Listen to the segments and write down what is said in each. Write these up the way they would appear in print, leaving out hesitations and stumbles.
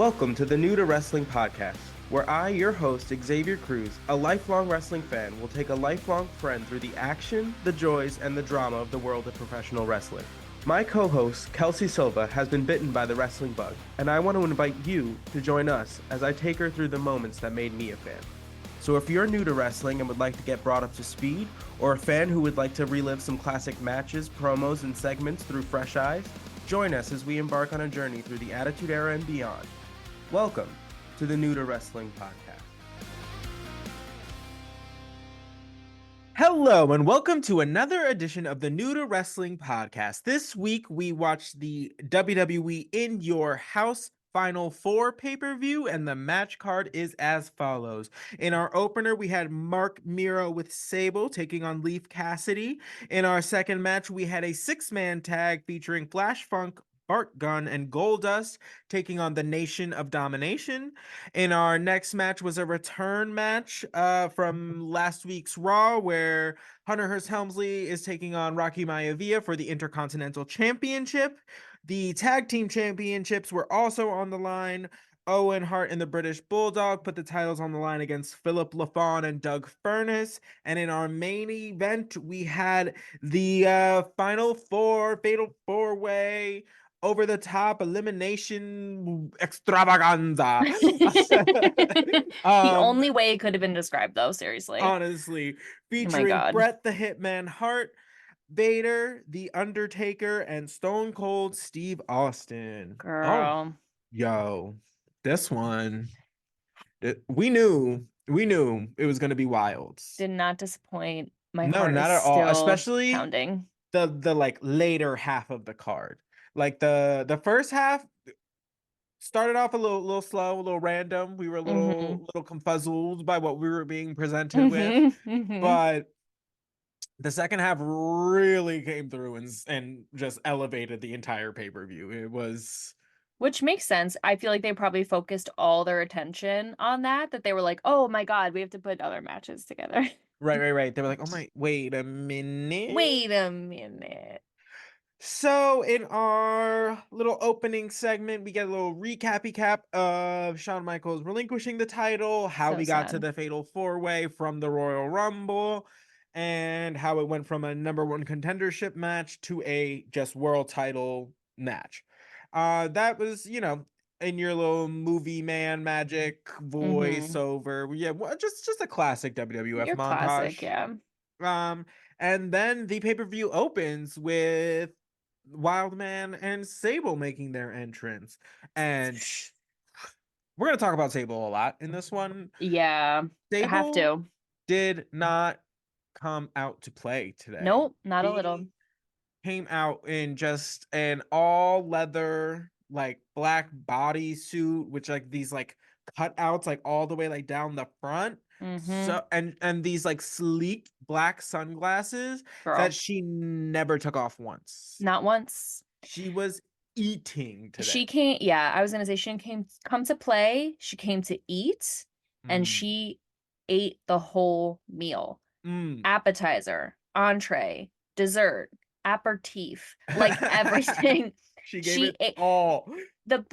Welcome to the New to Wrestling podcast, where I, your host, Xavier Cruz, a lifelong wrestling fan, will take a lifelong friend through the action, the joys, and the drama of the world of professional wrestling. My co-host, Kelsey Silva, has been bitten by the wrestling bug, and I want to invite you to join us as I take her through the moments that made me a fan. So if you're new to wrestling and would like to get brought up to speed, or a fan who would like to relive some classic matches, promos, and segments through fresh eyes, join us as we embark on a journey through the Attitude Era and beyond. Welcome to the New to Wrestling podcast. Hello, and welcome to another edition of the New to Wrestling podcast. This week, we watched the WWE In Your House Final Four pay-per-view, and the match card is as follows. In our opener, we had Mark Miro with Sable taking on Leif Cassidy. In our second match, we had a six-man tag featuring Flash Funk, Bart Gunn, and Goldust taking on the Nation of Domination. In our next match was a return match from last week's Raw, where Hunter Hearst Helmsley is taking on Rocky Maivia for the Intercontinental Championship. The Tag Team Championships were also on the line. Owen Hart and the British Bulldog put the titles on the line against Philip LaFawn and Doug Furnas. And in our main event, we had the Final Four, Fatal Four-Way, over-the-top elimination extravaganza. The only way it could have been described, though, seriously. Honestly, featuring God. Bret the Hitman Hart, Vader, The Undertaker, and Stone Cold Steve Austin. Girl. Yo, this one, we knew it was going to be wild. Did not disappoint. My No, heart not is at all. still Especially pounding. the like later half of the card. Like the first half started off a little slow, a little random. We were a little confuzzled by what we were being presented with, but the second half really came through and just elevated the entire pay-per-view. It was, which makes sense. I feel like they probably focused all their attention on that they were like, oh my God, we have to put other matches together. Right. They were like, oh my, wait a minute. So in our little opening segment, we get a little recap of Shawn Michaels relinquishing the title, how we got to the Fatal Four-Way from the Royal Rumble, and how it went from a number one contendership match to a just world title match. That was, in your little movie man magic voiceover. Yeah, well, just a classic WWF Your montage. Classic, yeah. And then the pay-per-view opens with Wildman and Sable making their entrance. And we're going to talk about Sable a lot in this one. Yeah, Sable I have to. Did not come out to play today. Nope, not a little. Came out in just an all leather, like black bodysuit, which like these like cutouts like all the way like down the front. So and these like sleek black sunglasses that she never took off once. Not once. She was eating today. She came, yeah, I was gonna say she didn't come to play. She came to eat, and she ate the whole meal. Appetizer, entree, dessert, aperitif, like everything. She gave it all. The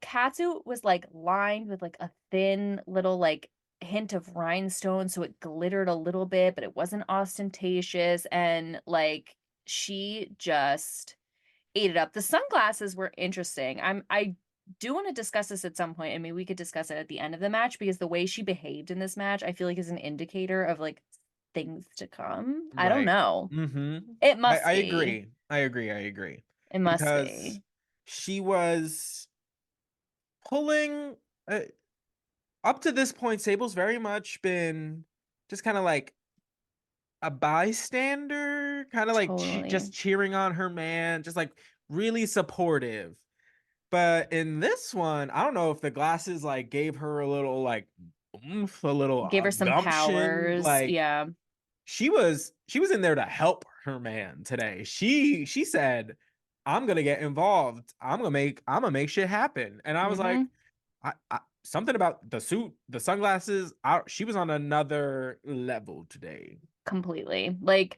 catsuit was like lined with like a thin little like hint of rhinestone, so it glittered a little bit, but it wasn't ostentatious, and like she just ate it up. The sunglasses were interesting. I do want to discuss this at some point. I mean, we could discuss it at the end of the match, because the way she behaved in this match, I feel like is an indicator of like things to come. Right. I don't know. It must be. I agree. It must be. She was pulling up to this point. Sable's very much been just kind of like a bystander, kind of like just cheering on her man, just like really supportive. But in this one, I don't know if the glasses like gave her a little like oomph, a little gave her some powers. Like, yeah, she was in there to help her man today. She said, I'm gonna get involved. I'm gonna make shit happen. And I was like, I something about the suit, the sunglasses. She was on another level today. Completely. Like,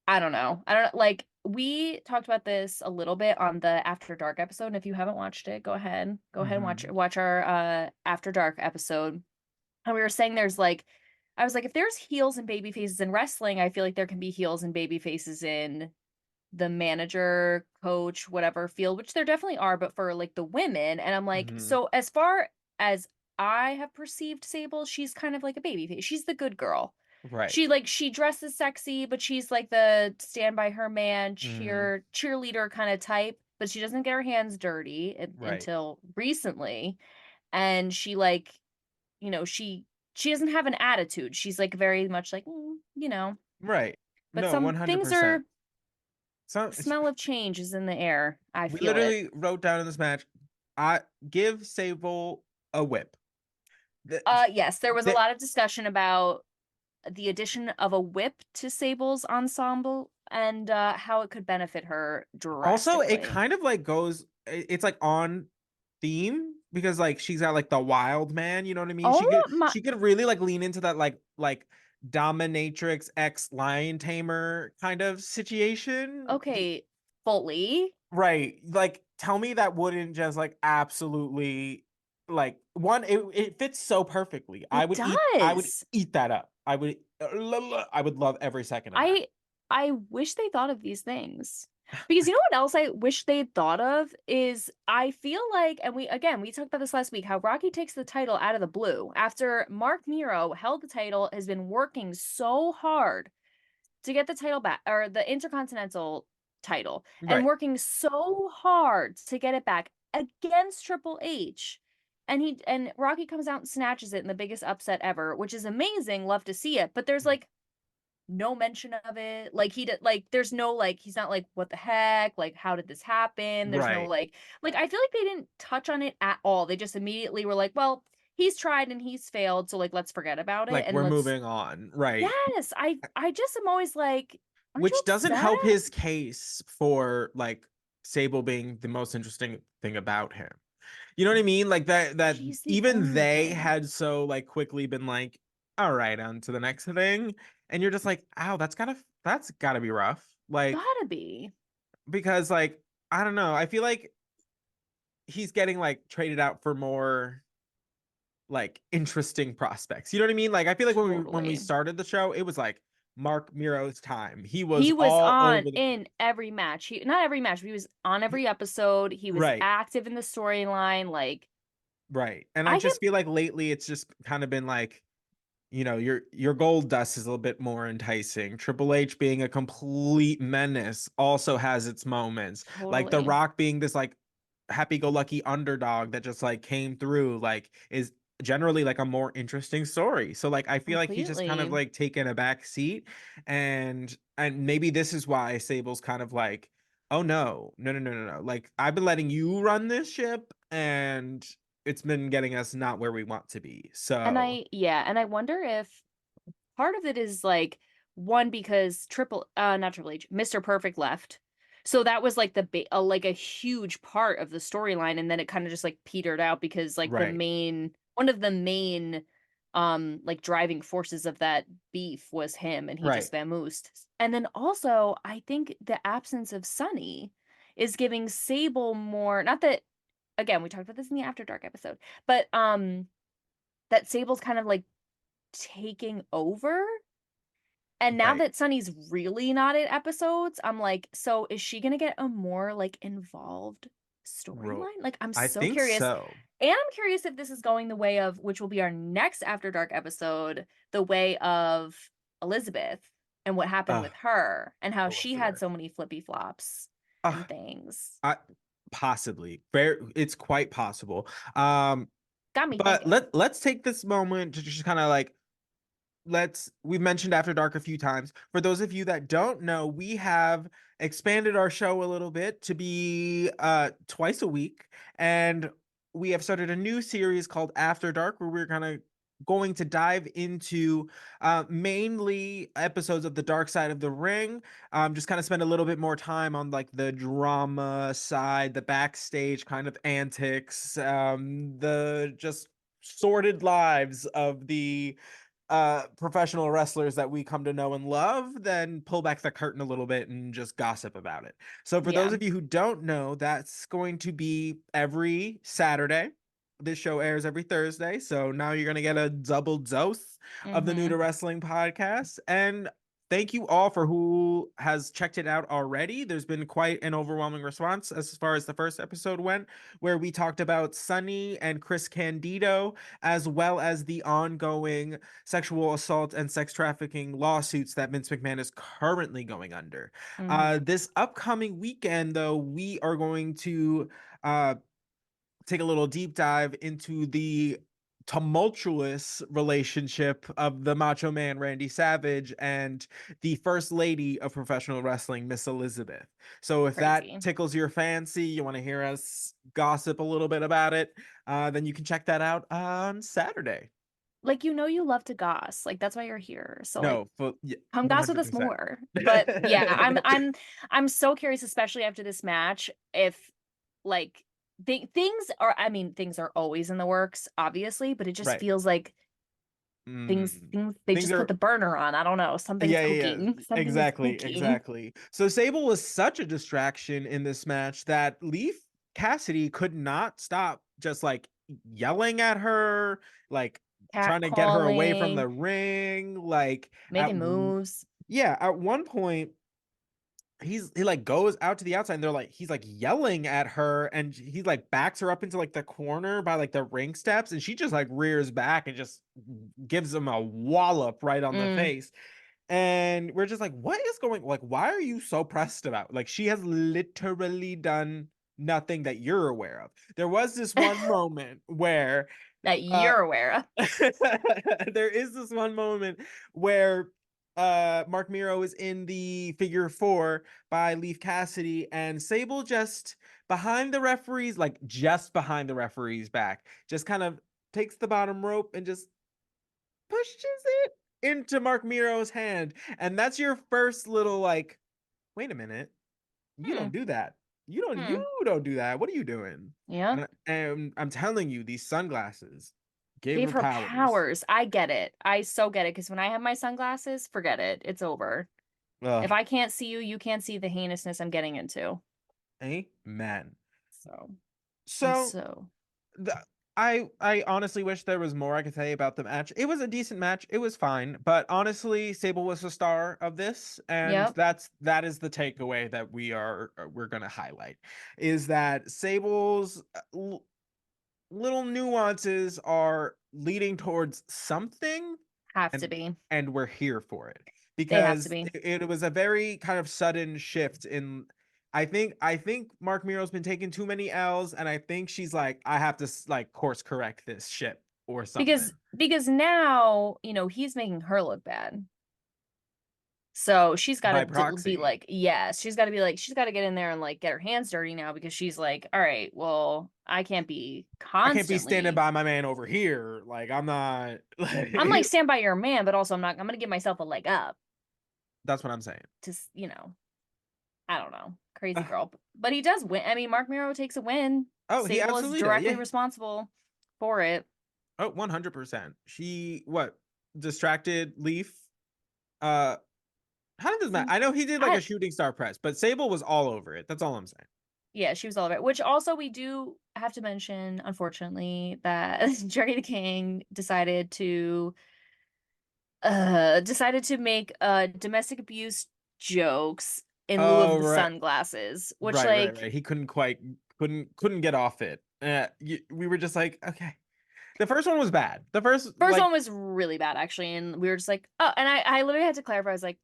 I don't know. Like, we talked about this a little bit on the After Dark episode, and if you haven't watched it, go ahead. Go ahead and Hmm. watch our After Dark episode. And we were saying there's like I was like, if there's heels and baby faces in wrestling, I feel like there can be heels and baby faces in the manager, coach, whatever field, which there definitely are, but for like the women. And I'm like, Hmm. so as far as I have perceived Sable, she's kind of like a baby face. She's the good girl. Right. She dresses sexy, but she's like the stand by her man Hmm. cheerleader kind of type, but she doesn't get her hands dirty Right. until recently. And she like, she doesn't have an attitude. She's like very much like, Right. but No, some things are 100%. So smell of change is in the air. I we feel it. literally wrote down in this match, I give Sable a whip. The, Yes, there was a the, lot of discussion about the addition of a whip to Sable's ensemble and how it could benefit her Also, it drastically. kind of like goes, it's like on theme because like she's got like the wild man, you know what I mean? Oh my, She could really like lean into that like dominatrix ex lion tamer kind of situation. okay, fully. Right. Like tell me that wouldn't just like absolutely like one it fits so perfectly. It I would does. eat that up. I would love every second of that. I I wish they thought of these things. Because you know what else I wish they'd thought of is I feel like, and we talked about this last week, how Rocky takes the title out of the blue after Mark Miro held the title, has been working so hard to get the title back or the Intercontinental title and Right. working so hard to get it back against Triple H. And Rocky comes out and snatches it in the biggest upset ever, which is amazing. Love to see it. But there's like no mention of it. Like he did like there's no like he's not like what the heck? Like how did this happen? There's no Right. like I feel like they didn't touch on it at all. They just immediately were like, well, he's tried and he's failed, so like let's forget about it Like and we're let's moving on. Right. yes, I just am always like, aren't you Which doesn't upset? help his case for like Sable being the most interesting thing about him. You know what I mean? Like that She's the even only they thing. had so like quickly been like, all right, on to the next thing. And you're just like, ow, that's gotta be rough. Like, Gotta be. because like, I don't know. I feel like he's getting like traded out for more like interesting prospects. You know what I mean? Like I feel like when we Totally. started the show, it was like Mark Miro's time. He was He was all on over the in every match. He not every match, but he was on every episode. He was right. active in the storyline. Like Right. And I I get just feel like lately it's just kind of been like, your gold dust is a little bit more enticing. Triple H being a complete menace also has its moments. Like The totally Rock being this like happy-go-lucky underdog that just like came through like is generally like a more interesting story. So like I feel like he's just kind of completely. like taken a back seat and maybe this is why Sable's kind of like, "Oh no. No, no, no, no, no. Like I've been letting you run this ship and it's been getting us not where we want to be." And So, I wonder if part of it is like one because not Triple H, Mr. Perfect left. So that was like like a huge part of the storyline and then it kind of just like petered out because like right. one of the main like driving forces of that beef was him and he Right. just vamoosed. And then also I think the absence of Sunny is giving Sable more, not that again, we talked about this in the After Dark episode, but that Sable's kind of like taking over. And now Right. that Sunny's really not in episodes, I'm like, so is she gonna get a more like involved Ro- storyline? Like, I'm I so think curious. so. And I'm curious if this is going the way of, which will be our next After Dark episode, the way of Elizabeth and what happened Uh, with her and how she had Elizabeth. so many flippy flops Uh, and things. I possibly. Very it's quite possible. Um, Got me but thinking. let's take this moment to just kind of like we've mentioned After Dark a few times. For those of you that don't know, we have expanded our show a little bit to be twice a week, and we have started a new series called After Dark where we're kind of going to dive into mainly episodes of the dark side of the ring, just kind of spend a little bit more time on like the drama side, the backstage kind of antics, the just sordid lives of the professional wrestlers that we come to know and love, then pull back the curtain a little bit and just gossip about it. So for those Yeah. of you who don't know, that's going to be every Saturday. This show airs every Thursday, so now you're going to get a double dose of the New to Mhm. Wrestling podcast. And thank you all for who has checked it out already. There's been quite an overwhelming response as far as the first episode went, where we talked about Sunny and Chris Candido, as well as the ongoing sexual assault and sex trafficking lawsuits that Vince McMahon is currently going under. Mhm. This upcoming weekend, though, we are going to uh, take a little deep dive into the tumultuous relationship of the Macho Man Randy Savage and the first lady of professional wrestling, Miss Elizabeth. So if that Crazy. tickles your fancy, you want to hear us gossip a little bit about it, then you can check that out on Saturday. Like, you love to goss. Like, that's why you're here. So, like, No, for yeah, come goss with us 100%. more. But yeah, I'm so curious, especially after this match, if like things are, I mean, things are always in the works, obviously, but it just Right. feels like Mm. things they Things just put are the burner on. I don't know. Something's yeah. cooking. Something is Exactly, cooking. exactly. So Sable was such a distraction in this match that Leaf Cassidy could not stop just like yelling at her, like Cat trying to get her away from calling, the ring. Like making moves. yeah, at one point he like goes out to the outside and they're like he's like yelling at her and he like backs her up into like the corner by like the ring steps and she just like rears back and just gives him a wallop right on the Mm, face. And we're just like, what is going, like, why are you so pressed about, like, she has literally done nothing that you're aware of. There was this one moment where that uh you're aware of. there is this one moment where Mark Miro is in the figure four by Leaf Cassidy and Sable just behind the referees, like just behind the referee's back, just kind of takes the bottom rope and just pushes it into Mark Miro's hand. And that's your first little like, wait a minute, you Hmm. don't do that. You Hmm. don't do that. What are you doing? Yeah. And I'm telling you, these sunglasses gave Gave her her powers. powers. I get it. I so get it. Because when I have my sunglasses, forget it. It's over. If Ugh. I can't see you, you can't see the heinousness I'm getting into. Amen. So I'm So so the I honestly wish there was more I could say about the match. It was a decent match. It was fine, but honestly, Sable was the star of this, and yep. that is the takeaway that we're gonna highlight, is that Sable's little nuances are leading towards something, Have to and be. we're here for it They have to because be. it was a very kind of sudden shift in. I think Mark Miro's been taking too many L's, and I think she's like, I have to like course correct this ship or something. Because now, he's making her look bad. So she's got By to be proxy. like, yes, she's got to get in there and like get her hands dirty now because she's like, all right, well, I can't be I can't be standing constantly. by my man over here. Like I'm not. I'm like, stand by your man, but also I'm gonna give myself a leg up That's what I'm saying. to, I don't know. Crazy girl. But he does win. I mean, Mark Miro takes a win. Oh, he Sable is absolutely does. directly Yeah. responsible for it. Oh, 100%. She what distracted Leaf. Uh, How did this matter? I know he did like a I shooting star press, but Sable was all over it. That's all I'm saying. Yeah, she was all of it. Which also we do have to mention, unfortunately, that Jerry the King decided to make domestic abuse jokes in lieu of Oh the right, sunglasses, which right. like He couldn't get off it. We were just like, okay. The first one was bad. The first first like one was really bad actually, and we were just like, oh, and I literally had to clarify. I was like,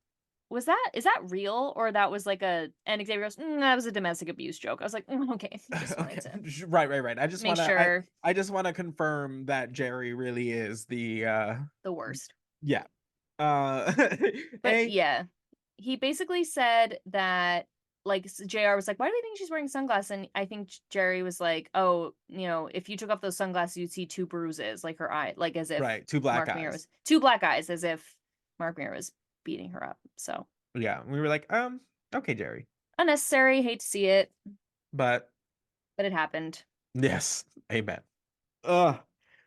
is that real or that was like and Xavier goes, that was a domestic abuse joke. I was like, okay, just wanted okay, to right. make sure I just want to confirm that Jerry really is the the worst. yeah. Uh But a yeah, he basically said that like JR was like, "Why do they think she's wearing sunglasses?" And I think Jerry was like, "Oh, if you took off those sunglasses, you'd see two bruises, like her eye, like as if right, two black Mark Mir eyes. was two black eyes, as if Mark Mir was beating her up." So Yeah, we were like, okay, Jerry. unnecessary. Hate to see it, But but it happened. yes, amen. Ugh.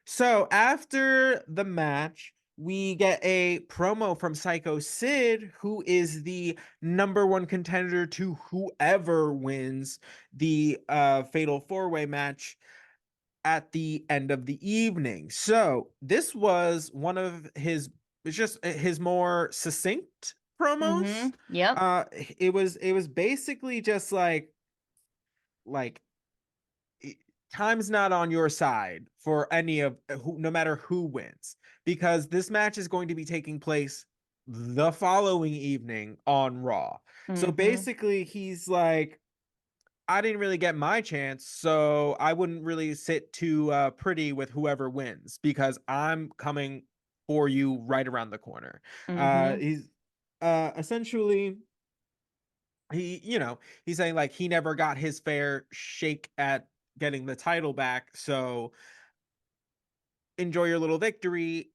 So after the match, we get a promo from Psycho Sid, who is the number one contender to whoever wins the Fatal 4-Way match at the end of the evening. So this was one of his, it's just his more succinct promos. Yep. It was basically just like time's not on your side for any of who, no matter who wins, because this match is going to be taking place the following evening on Raw. So Mhm. basically, he's like, I didn't really get my chance, so I wouldn't really sit too pretty with whoever wins because I'm coming for you right around the corner. Mhm. He's essentially he's saying like he never got his fair shake at getting the title back, so enjoy your little victory.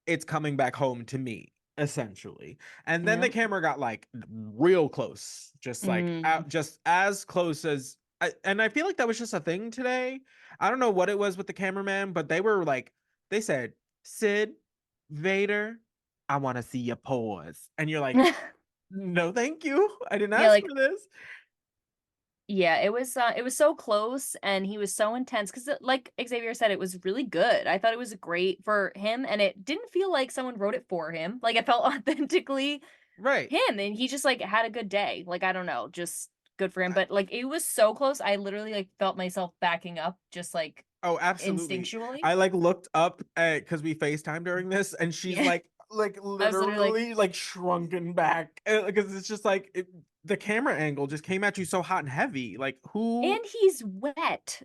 It's coming back home to me, essentially. And then the Yep. camera got like real close, just like Mm. out, just as close as. And I feel like that was just a thing today. I don't know what it was with the cameraman, but they were like, they said, Sid, Vader, I want to see your pause. And you're like, no, thank you. I didn't Yeah, ask like for this. yeah, it was so close and he was so intense cuz like Xavier said it was really good. I thought it was great for him and it didn't feel like someone wrote it for him. Like it felt authentically Right. him and he just like had a good day. Like I don't know, just good for him, but like it was so close. I literally like felt myself backing up just like Oh, absolutely. instinctually. I like looked up at because we FaceTime during this, and she's Yeah. like I was literally like literally like shrunken back because it's just like the camera angle just came at you so hot and heavy. Like who? and he's wet.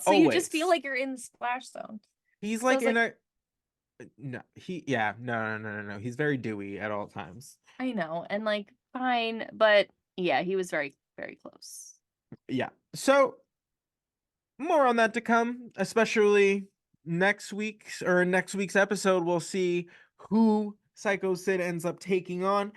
So you just feel Always. like you're in the splash zone. He's So I like was in like, a no. He yeah no. He's very dewy at all times. I know, and like fine, but yeah, he was very, very close. Yeah. So more on that to come, especially next week's episode. We'll see who Psycho Sid ends up taking on.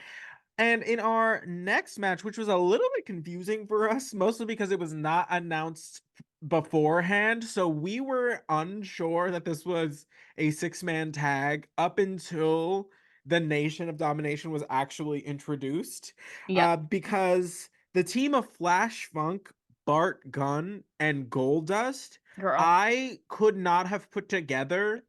And in our next match, which was a little bit confusing for us, mostly because it was not announced beforehand. So we were unsure that this was a six-man tag up until the Nation of Domination was actually introduced. Yep, Because the team of Flash Funk, Bart Gunn, and Goldust, girl. I could not have put together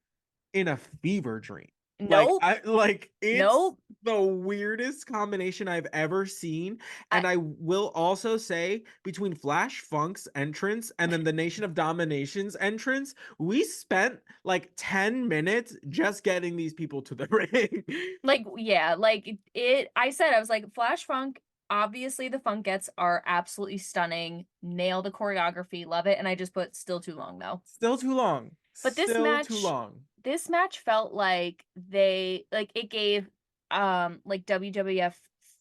in a fever dream. Nope, It's nope. the weirdest combination I've ever seen. I And I will also say between Flash Funk's entrance and then the Nation of Domination's entrance, we spent like 10 minutes just getting these people to the ring. like yeah, like I said I was like Flash Funk. Obviously, the Funkettes are absolutely stunning. Nail the choreography, love it. And I just put still too long though. Still too long. But Still too long. this match felt like they like it gave like WWF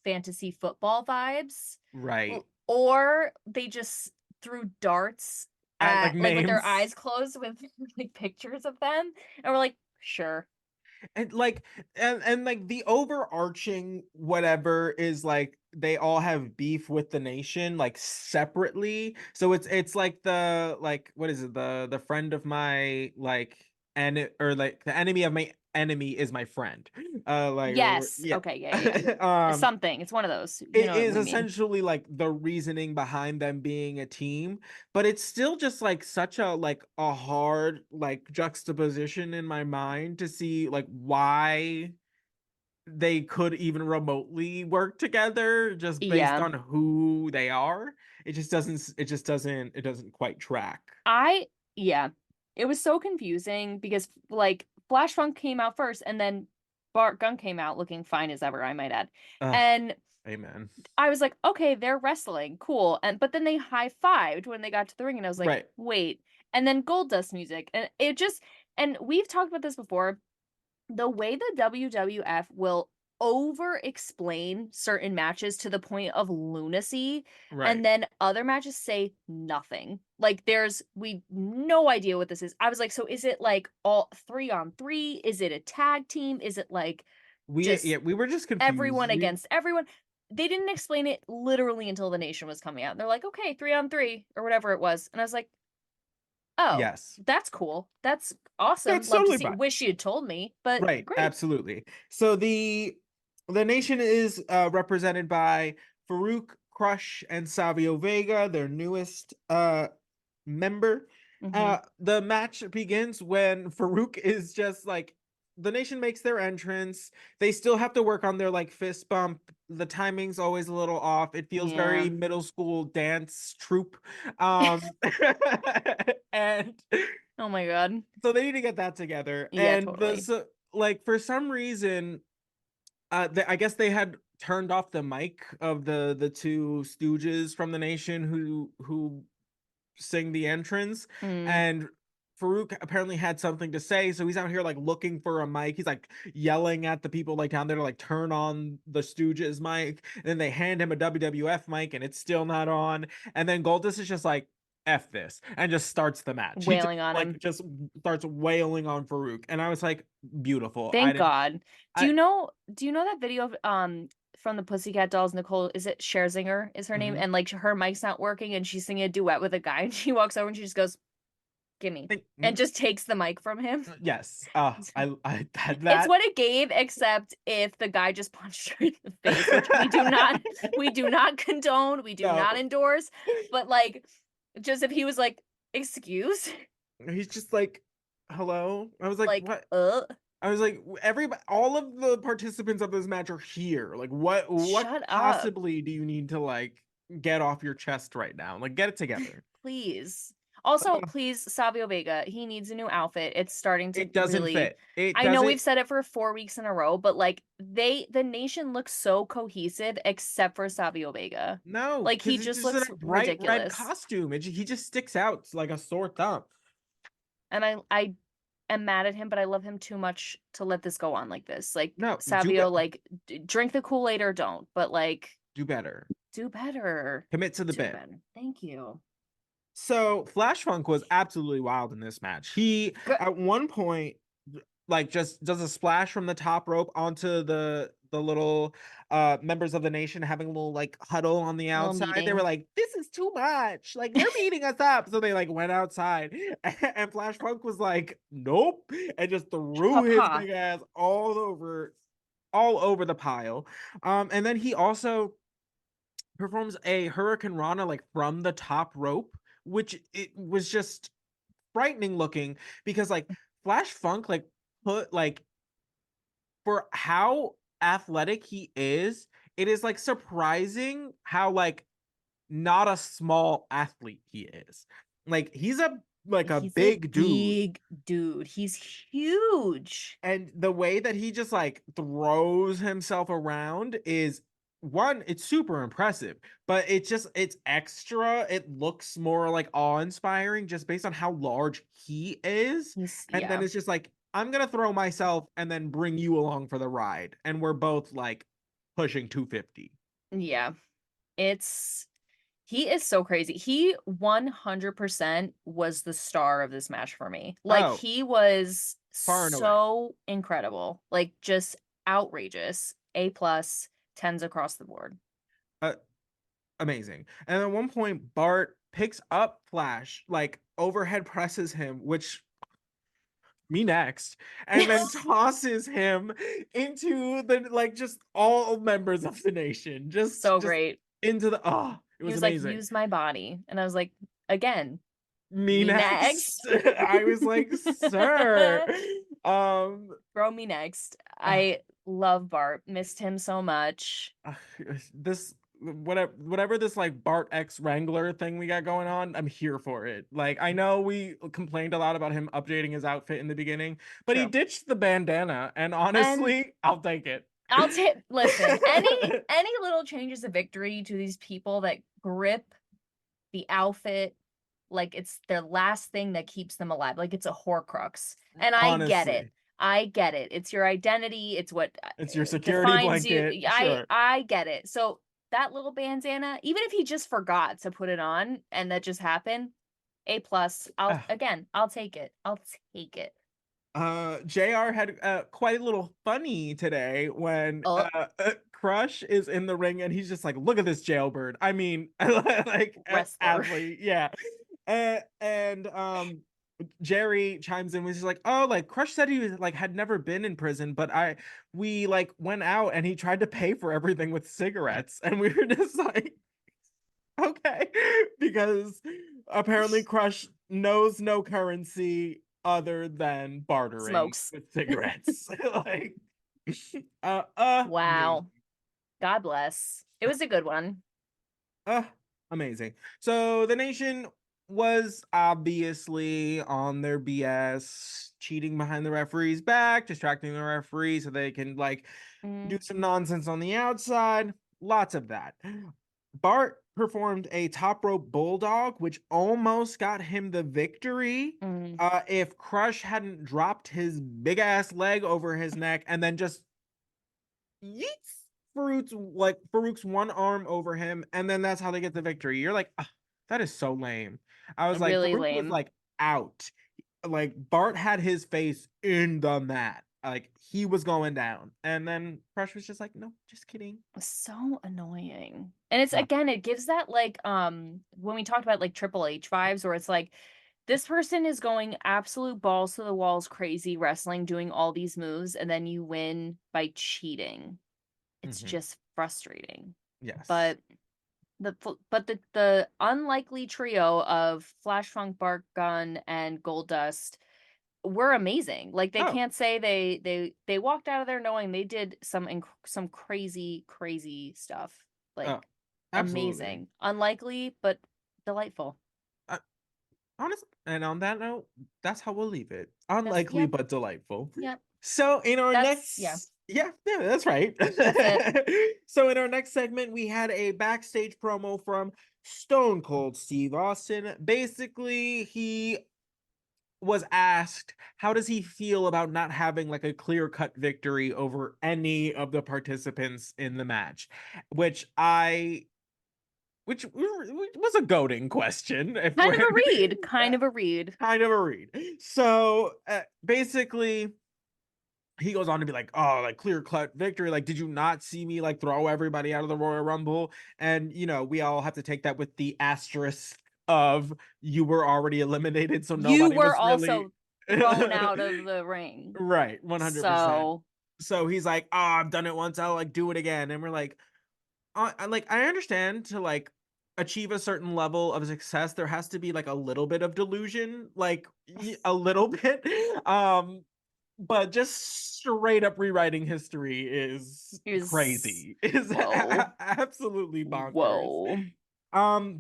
fantasy football vibes. Right. Or they just threw darts At like at like with their names. eyes closed with like pictures of them and we're like, sure. And like and like the overarching whatever is like they all have beef with the nation like separately, so it's like the like what is it, the friend of my like and or like the enemy of my enemy is my friend, like Yes. yeah. Okay, yeah. It's um something. It's one of those. You it know what is we mean. essentially like the reasoning behind them being a team, but it's still just like such a like a hard like juxtaposition in my mind to see like why they could even remotely work together just based Yeah. on who they are. It doesn't quite track. I yeah. It was so confusing because like Flash Funk came out first and then Bart Gunn came out looking fine as ever, I might add. Ugh, And amen. I was like, okay, they're wrestling, cool. And but then they high-fived when they got to the ring, and I was like, Right. wait. And then Goldust music, and it just and we've talked about this before. The way the WWF will over explain certain matches to the point of lunacy, and Right. then other matches say nothing. Like there's we no idea what this is. I was like, so is it like all 3-on-3? Is it a tag team? Is it like just We were just confused. everyone We against everyone? They didn't explain it literally until the nation was coming out. And they're like, okay, 3-on-3 or whatever it was. And I was like, Oh, Yes. that's cool. That's awesome. That's Love to totally see. fine. Wish you'd told me, but Right, great. absolutely. So the nation is represented by Farouk, Crush, and Savio Vega, their newest member. Hmm. The match begins when Farouk is just like, the nation makes their entrance. They still have to work on their like fist bump. The timing's always a little off. It feels very Yeah. middle school dance troupe. Um and Oh my God. so they need to get that together. Yeah, And totally. like for some reason, I guess they had turned off the mic of the two stooges from the nation who sing the entrance, Mm. and Farouk apparently had something to say, so he's out here like looking for a mic. He's like yelling at the people like down there to like turn on the Stooges mic, and then they hand him a WWF mic and it's still not on. And then Goldust is just like, F this, and just starts the match. He Wailing on him. just starts wailing on Farouk. And I was like, beautiful. I Thank didn't God. I Do you know that video of from the Pussycat Dolls, Nicole, is it Scherzinger is her name? mhm. And like her mic's not working and she's singing a duet with a guy and she walks over and she just goes, "Gimme." And just takes the mic from him. Yes. I It's that what it gave, except if the guy just punched her in the face, which we do not condone, we do not no. endorse. But like, just if he was like, "Excuse," He's just like, hello. I was like, like, what? I was like, everybody, all of the participants of this match are here. Like, what shut up, possibly do you need to like get off your chest right now? Like, get it together. please. Also, please, Savio Vega, he needs a new outfit. It's starting to It doesn't really. fit. It I know doesn't. we've said it for 4 weeks in a row, but like the nation looks so cohesive except for Savio Vega. No, Like he because it's just just in looks a bright red ridiculous. costume. He just sticks out like a sore thumb. And I am mad at him, but I love him too much to let this go on like this. Like No, Savio, like drink the Kool-Aid or don't, but like do better. do better. Commit to the Do bit. better. Thank you. So Flash Funk was absolutely wild in this match. He Good. at one point like just does a splash from the top rope onto the little members of the nation having a little like huddle on the Little outside. They were meeting. like, this is too much. Like they're beating us up. So they like went outside and Flash Funk was like, nope, and just threw his Papa. big ass all over the pile. And then he also performs a Hurricane Rana like from the top rope, which it was just frightening looking because like Flash Funk like put like for how athletic he is, it is like surprising how like not a small athlete he is. Like he's a He's a big dude. big dude. He's huge. And the way that he just like throws himself around is one, it's super impressive, but it's extra. It looks more like awe-inspiring just based on how large he is. He's And then yeah. it's just like, I'm gonna throw myself and then bring you along for the ride. And we're both like pushing 250. Yeah. It's he is so crazy. He 100% was the star of this match for me. Like Oh, he was far and away. so incredible. Like just outrageous. A plus, tens across the board. Uh, Amazing. And at one point, Bart picks up Flash, like overhead presses him, which me next, and then tosses him into the like just all members of the nation, So just great. into the it He was was like, amazing. use my body. And I was like, again, Me me next. next. I was like, sir. Um Throw me next. uh, I love Bart. Missed him so much. uh, this whatever this like Bart X Wrangler thing we got going on, I'm here for it. Like I know we complained a lot about him updating his outfit in the beginning, but he True. ditched the bandana, and And honestly, I'll take it. I'll take listen, any little changes of victory to these people that grip the outfit like it's their last thing that keeps them alive. Like it's a horcrux. And I get it. Honestly, I get it. It's your identity. It's what it's your security defines you. blanket. Sure. I get it. So that little bandana, even if he just forgot to put it on and that just happened, A plus. I'll take it. I'll take it. JR had quite a little funny today when Oh, Crush is in the ring and he's just like, look at this jailbird. I mean, like wrestler. athlete, yeah. And Jerry chimes in, which is like, oh, like Crush said he was like had never been in prison, but we like went out and he tried to pay for everything with cigarettes, and we were just like, okay, because apparently Crush knows no currency other than bartering Smokes. with cigarettes. Like, amazing. Wow. God bless. It was a good one. Uh, amazing. So the nation was obviously on their BS, cheating behind the referee's back, distracting the referee so they can like Mm, do some nonsense on the outside. Lots of that. Bart performed a top rope bulldog, which almost got him the victory. mm. If Crush hadn't dropped his big ass leg over his neck and then just yeets Farouk's one arm over him, and then that's how they get the victory. You're like, "Ugh, that is so lame." I was like, Really Farouk was lame. like out. Like Bart had his face in the mat. Like he was going down. And then Crush was just like, no, just kidding. So annoying. And it's Uh, again, it gives that like when we talked about like Triple H vibes where it's like this person is going absolute balls to the walls crazy wrestling, doing all these moves, and then you win by cheating. It's mhm. just frustrating. Yes. But the unlikely trio of Flash Funk, Bart Gunn, and Goldust were amazing. Like they Oh, can't say they walked out of there knowing they did some crazy stuff. oh, Like absolutely. amazing. Unlikely, but delightful. Uh, Honestly, and on that note, that's how we'll leave it. That's Unlikely yep, but delightful. yep. So in our That's yeah, next, yeah, that's right. that's it. So in our next segment, we had a backstage promo from Stone Cold Steve Austin. Basically, he was asked how does he feel about not having like a clear-cut victory over any of the participants in the match, which I which was a goading question if Kind we're of a read. Kind of a read. kind of a read. So basically, he goes on to be like, "Oh, like clear cut victory. Like, did you not see me like throw everybody out of the Royal Rumble?" And we all have to take that with the asterisk of you were already eliminated, so You nobody were was really also thrown out of the ring. right, 100%. So So he's like, "Oh, I've done it once. I'll like do it again." And we're like, I understand to like achieve a certain level of success, there has to be like a little bit of delusion, like a little bit. But just straight up rewriting history is he was crazy. Is whoa. absolutely bonkers. Whoa.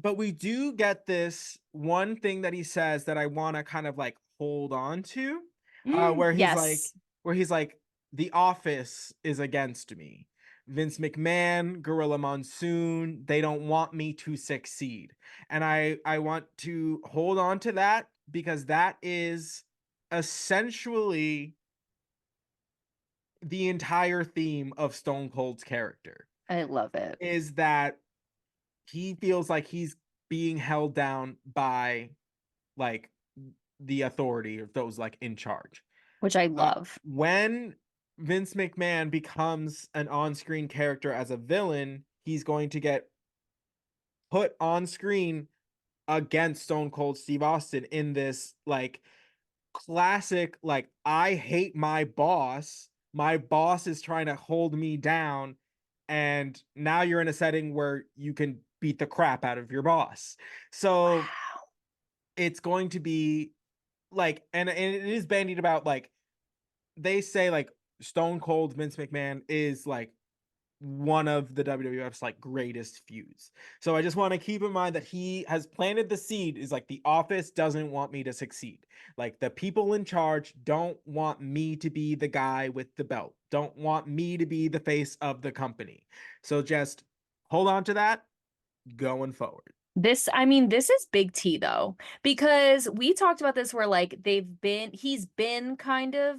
But we do get this one thing that he says that I want to kind of like hold on to, where he's like, Yes. where he's like, the office is against me. Vince McMahon, Gorilla Monsoon, they don't want me to succeed. And I want to hold on to that because that is essentially the entire theme of Stone Cold's character I love it. is that he feels like he's being held down by like the authority of those like in charge. Which I love. When Vince McMahon becomes an on-screen character as a villain, he's going to get put on screen against Stone Cold Steve Austin in this like classic like I hate my boss. My boss is trying to hold me down, and now you're in a setting where you can beat the crap out of your boss. So Wow. it's going to be like and it is bandied about like they say like Stone Cold Vince McMahon is like one of the WWF's like greatest feuds. So I just want to keep in mind that he has planted the seed is like the office doesn't want me to succeed. Like the people in charge don't want me to be the guy with the belt. Don't want me to be the face of the company. So just hold on to that going forward. I mean, this is big T though, because we talked about this where like he's been kind of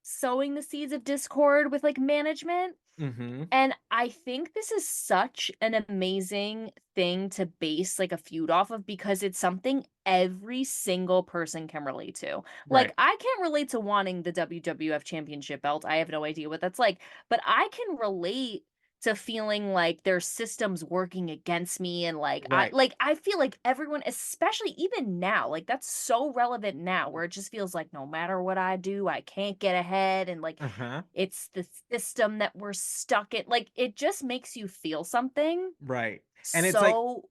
sowing the seeds of discord with like management. Mm-hmm. And I think this is such an amazing thing to base like a feud off of because it's something every single person can relate to. Like, Right. I can't relate to wanting the WWF Championship belt. I have no idea what that's like, but I can relate to feeling like their systems working against me, and Right. I feel like everyone, especially even now, like that's so relevant now where it just feels like no matter what I do, I can't get ahead, and like Uh-huh. it's the system that we're stuck in. Like it just makes you feel something Right. And it's like, so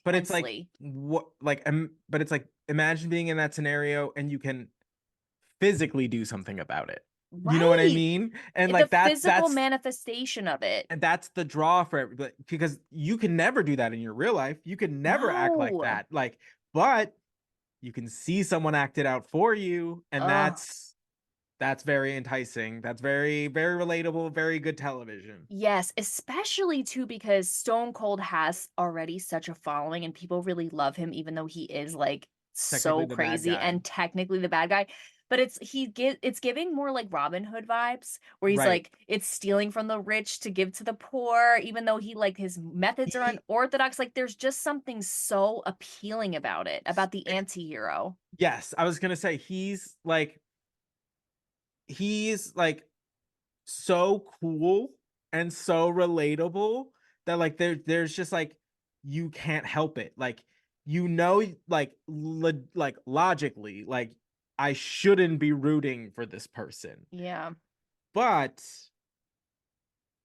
but it's like intensely. what like but it's like imagine being in that scenario and you can physically do something about it. You know what I Right. mean? And The like physical manifestation of it. that's the draw for everybody because you can never do that in your real life. You can never act like No. that. Like, but you can see someone act it out for you, and Oh, that's very enticing. That's very, very relatable, very good television. yes, especially too because Stone Cold has already such a following and people really love him even though he is like Technically so the bad crazy guy. and technically the bad guy. But it's giving more like Robin Hood vibes where he's Right. like it's stealing from the rich to give to the poor even though he like his methods are He unorthodox. Like there's just something so appealing about it, about the anti-hero. yes, I was gonna say he's like so cool and so relatable that like there's just like you can't help it. Like like logically like I shouldn't be rooting for this person. Yeah, But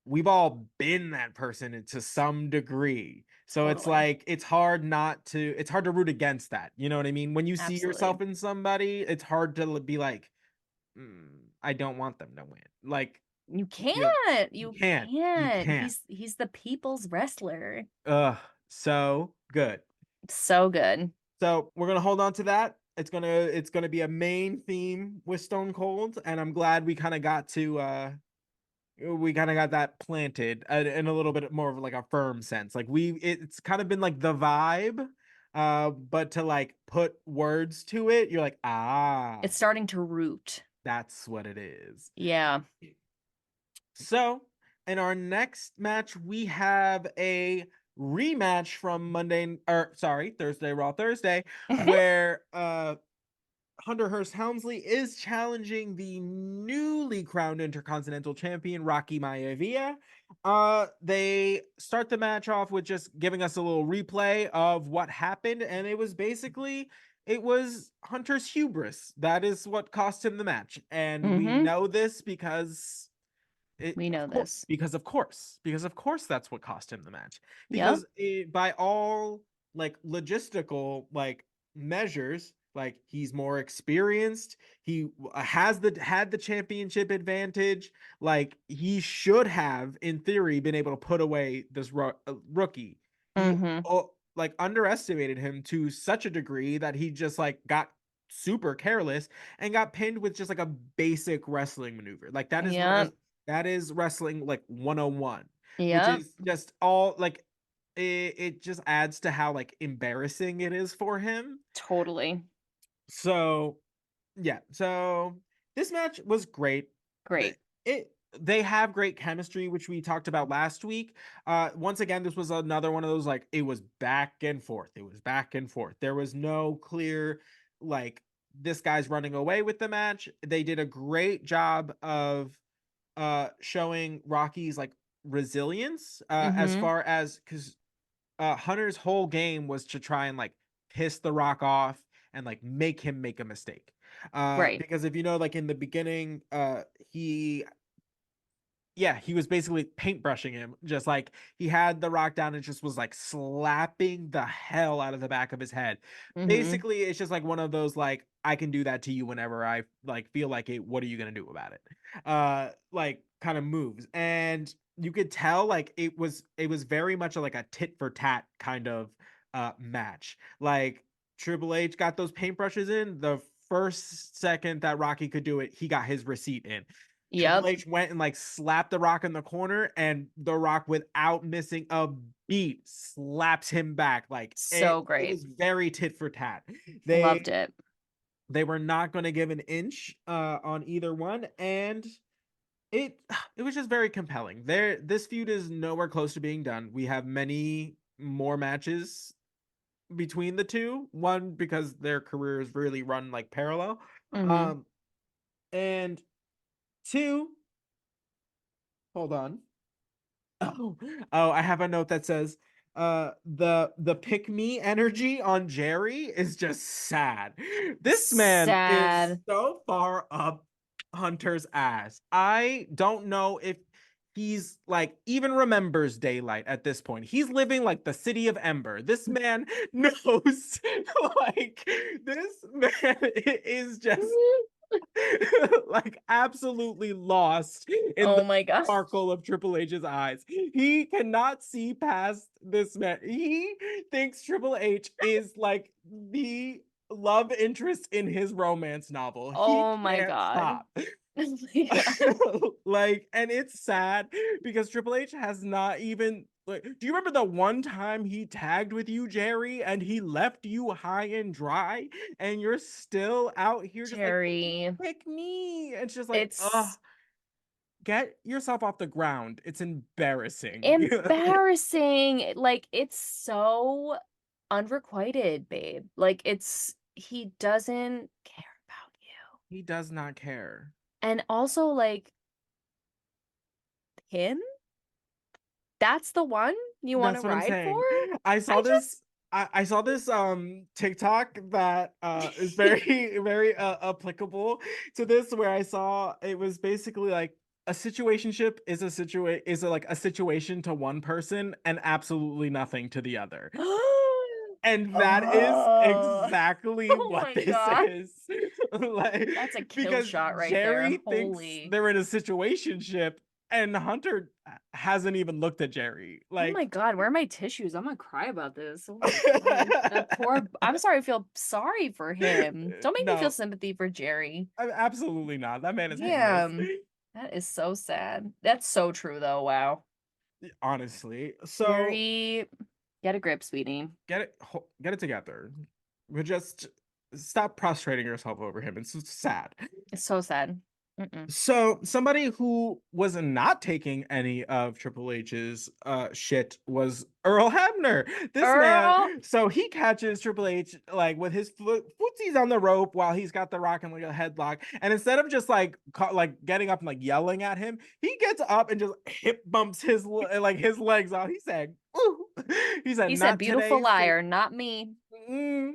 we've all been that person to some degree. So it's totally. like it's hard to root against that. You know what I mean? When you see Absolutely. yourself in somebody, it's hard to be like, I don't want them to win. Like You you can't. you You can't. You can't. can't. He's the people's wrestler. Ugh, so good. So good. So we're gonna hold on to that. It's gonna be a main theme with Stone Cold, and I'm glad we kind of got that planted in a little bit more of like a firm sense. Like it's kind of been like the vibe, but to like put words to it, you're like, ah, It's starting to root. that's what it is. Yeah. So in our next match, we have a rematch from Thursday Raw Thursday, where Hunter Hearst Helmsley is challenging the newly crowned Intercontinental Champion Rocky Maivia. They start the match off with just giving us a little replay of what happened, and it was Hunter's hubris. That is what cost him the match, and we Mm-hmm. know this because We know this. because of course that's what cost him the match Yep. because by all like logistical like measures like he's more experienced, he has the had the championship advantage, like he should have in theory been able to put away this rookie. He Mm-hmm. like underestimated him to such a degree that he just like got super careless and got pinned with just like a basic wrestling maneuver. Like Yep. that is wrestling like 101, which Yep. is just all like it just adds to how like embarrassing it is for him. Totally. So yeah, so this match was great. Great. It they have great chemistry, which we talked about last week. Once again, this was another one of those like it was back and forth. It was back and forth. There was no clear like this guy's running away with the match. They did a great job of showing Rocky's like resilience as Mm-hmm. far as because Hunter's whole game was to try and like piss the Rock off and like make him make a mistake. Right. Because if you know, like in the beginning, he yeah, he was basically paintbrushing him, just like he had the Rock down and just was like slapping the hell out of the back of his head. Mm-hmm. Basically, it's just like one of those like I can do that to you whenever I like feel like it. What are you gonna do about it? Like kind of moves, and you could tell like it was very much like a tit for tat kind of match. Like Triple H got those paintbrushes in the first second that Rocky could do it, he got his receipt in. Triple Yep. H went and like slapped The Rock in the corner, and The Rock, without missing a beat, slaps him back. Like So it great. was very tit for tat. Loved They it. they were not going to give an inch on either one, and it it was just very compelling. This feud is nowhere close to being done. We have many more matches between the two. One because their careers really run like parallel, Mm-hmm. um, and two. Hold on. Oh, oh, I have a note that says the pick me energy on Jerry is just sad. This man is Sad. so far up Hunter's ass. I don't know if he's like even remembers daylight at this point. He's living like the city of Ember. This man knows like this man is just like absolutely lost in Oh the my god. sparkle of Triple H's eyes. He cannot see past this man. He thinks Triple H is like the love interest in his romance novel. He Oh my can't god. stop. Oh my god. Like, and it's sad because Triple H has not even like, do you remember the one time he tagged with you, Jerry, and he left you high and dry, and you're still out here just like Jerry. pick me? It's just like, It's get yourself off the ground. It's embarrassing. embarrassing. Like, it's so unrequited, babe. Like, he doesn't care about you. He does not care. And also, like, him? That's the one you want to That's what I'm ride for? saying. I saw I this. just, I saw this TikTok that is very very applicable to this, where I saw it was basically like a situationship is like a situation to one person and absolutely nothing to the other. And that is oh, exactly oh what my this God. is. Like, That's a kill because shot right Jerry there. thinks Holy. they're in a situationship and Hunter hasn't even looked at Jerry. Oh my Like, God, where are my tissues? I'm gonna cry about this. Oh my God. That poor, I'm sorry, I feel sorry for him. Don't make me feel no, sympathy for Jerry. absolutely not. That man is heinous. Damn. That is so sad. That's so true though. Wow. Honestly. So Jerry, get a grip, sweetie. get it together. But just stop prostrating yourself over him. It's just sad. It's so sad. Mm-mm. So somebody who was not taking any of Triple H's shit was Earl Hebner. This Earl, man, so he catches Triple H like with his footsies on the rope while he's got the Rock in like a headlock, and instead of just like getting up and like yelling at him, he gets up and just hip bumps his legs off. He said, "Ooh." He said, he said, "Not beautiful today, sir." liar, not me. Mm.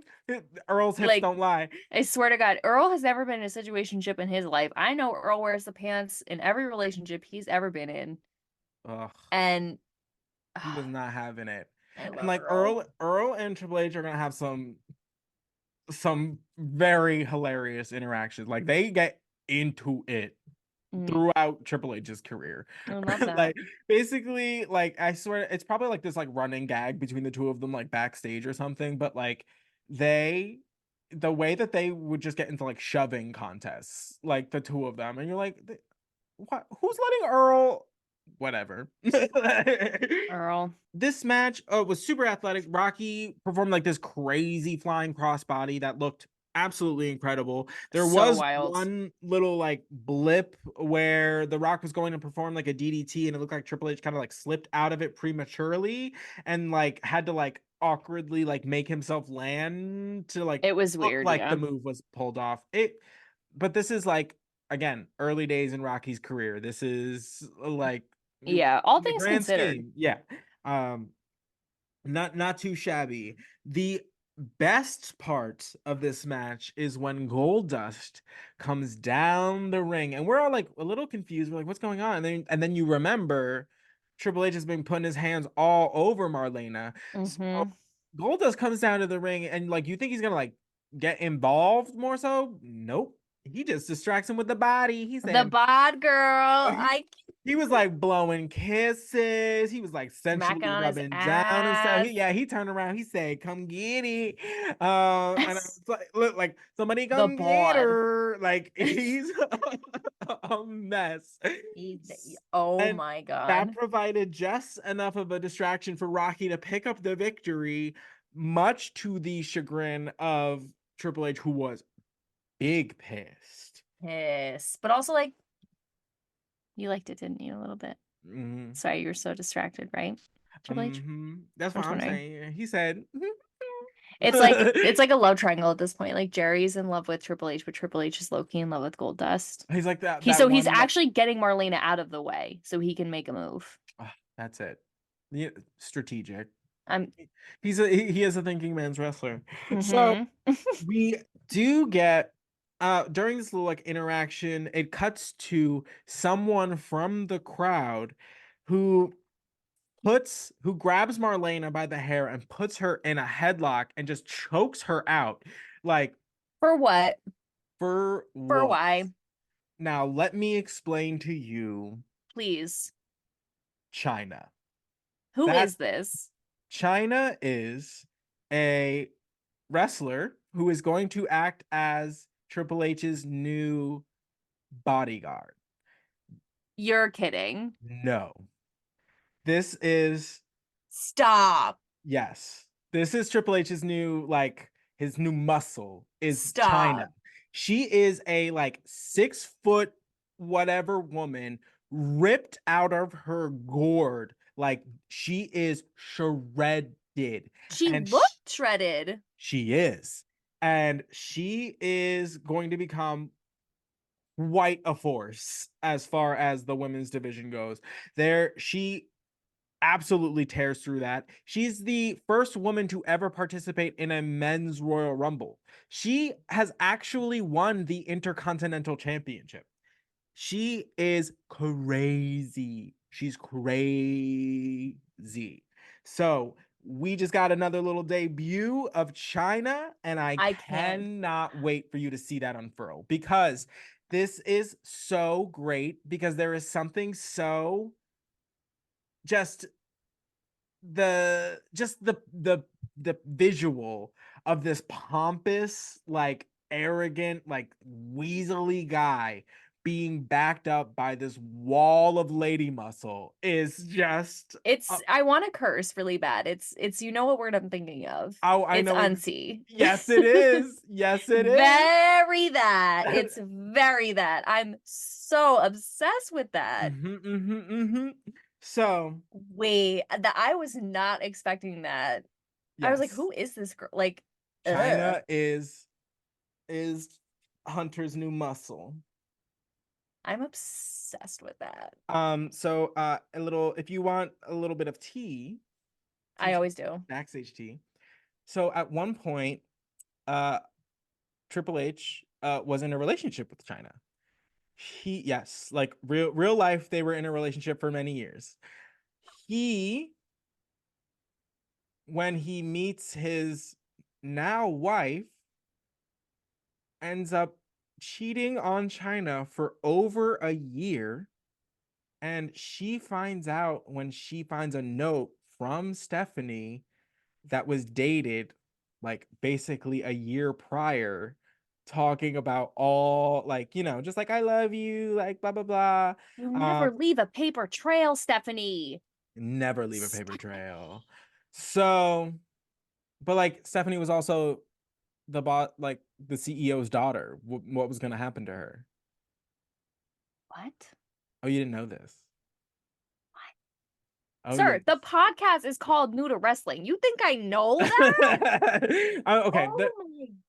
Earl's hips Like, don't lie. I swear to God, Earl has never been in a situationship in his life. I know Earl wears the pants in every relationship he's ever been in. Ugh. And He was not having it. I And love like Earl. Earl and Triple H are gonna have some very hilarious interactions. Like they get into it Mm, throughout Triple H's career. I love that. Like basically, like I swear it's probably like this like running gag between the two of them, like backstage or something. But like they the way that they would just get into like shoving contests, like the two of them, and you're like, what? Who's letting Earl? Whatever. Earl. This match was super athletic. Rocky performed like this crazy flying crossbody that looked absolutely incredible. There So was wild. one little like blip where The Rock was going to perform like a DDT and it looked like Triple H kind of like slipped out of it prematurely and like had to like awkwardly like make himself land to like It was look weird, like the yeah. move was pulled off. But this is like again early days in Rocky's career. This is like in Yeah, all the things grand considered. scheme, yeah. Um, not too shabby. The best part of this match is when Goldust comes down the ring, and we're all like a little confused. We're like, "What's going on?" And then you remember Triple H has been putting his hands all over Marlena. So Mm-hmm. Goldust comes down to the ring, and like you think he's gonna like get involved more so? Nope. He just distracts him with the body. He The said, bod girl. he he was like blowing kisses. He was like Smacking sensually on his rubbing down and stuff. ass. He turned around. He said, "Come get it," and I was like, "Look, like somebody The come get bod. her!" Like he's a mess, Oh and my that God. provided just enough of a distraction for Rocky to pick up the victory, much to the chagrin of Triple H, who was big pissed. Yes. But also, like, you liked it, didn't you? A little bit. Mhm. Sorry, you were so distracted, right? Triple H? That's I'm what just I'm wondering. saying. He said, It's like a love triangle at this point. Like Jerry's in love with Triple H, but Triple H is low-key in love with Goldust. he's like that He's that so he's one. actually getting Marlena out of the way so he can make a move. Ugh, That's it. Yeah, strategic. I'm He is a thinking man's wrestler. So mhm. we do get during this little like interaction, it cuts to someone from the crowd who who grabs Marlena by the hair and puts her in a headlock and just chokes her out. Like, For what? for For what? why? Now let me explain to you Please. Chyna. Who That is this? Chyna is a wrestler who is going to act as Triple H's new bodyguard. You're kidding. No. This is Stop. Yes. This is Triple H's new like his new muscle is Chyna. Stop. She is a like 6 foot whatever woman ripped out of her gourd. Like she is shredded. She And looked shredded. she is. And she is going to become quite a force as far as the women's division goes. She absolutely tears through that. She's the first woman to ever participate in a men's Royal Rumble. She has actually won the Intercontinental Championship. She is crazy. She's crazy. So we just got another little debut of Chyna, and I I can't. cannot wait for you to see that unfurl because this is so great because there is something so just the visual of this pompous, like arrogant, like weaselly guy being backed up by this wall of lady muscle is just It's I want to curse really bad. It's you know what word I'm thinking of. oh, I It's know it. unsee. Yes, it is. Yes, it is. Very that. It's very that. I'm so obsessed with that. So, Wait, that I was not expecting that. I was like, yes, who is this girl? Like, ugh. China is Hunter's new muscle. I'm obsessed with that. So a little if you want a little bit of I always do. backstage tea. So at one point, uh Triple H was in a relationship with China. Yes, like real life, they were in a relationship for many years. He When he meets his now wife, ends up cheating on China for over a year. And she finds out when she finds a note from Stephanie that was dated like basically a year prior, talking about all like, just like I love you, like blah blah blah. You never Um, leave a paper trail, Stephanie. Never leave a paper Stephanie. trail. So, but like Stephanie was also like the CEO's daughter. What was gonna happen to her? What? Oh, you didn't know this. Oh Sir, yes. the podcast is called New to Wrestling. You think I know that? Okay. Oh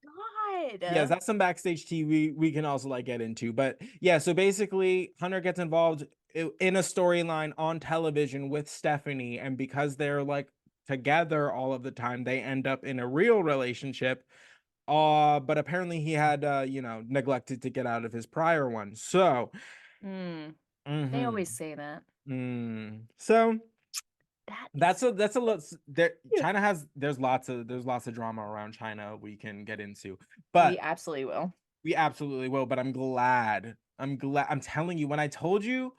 my Yes, God. that's some backstage tea we can also like get into. But yeah, so basically Hunter gets involved in a storyline on television with Stephanie, and because they're like together all of the time, they end up in a real relationship. But apparently he had neglected to get out of his prior one. So Mm, they mhm, always say that. so That that's is, a lot there. yeah. China has there's lots of drama around China we can get into. We But absolutely will. we absolutely will, but I'm glad. I'm telling you, when I told you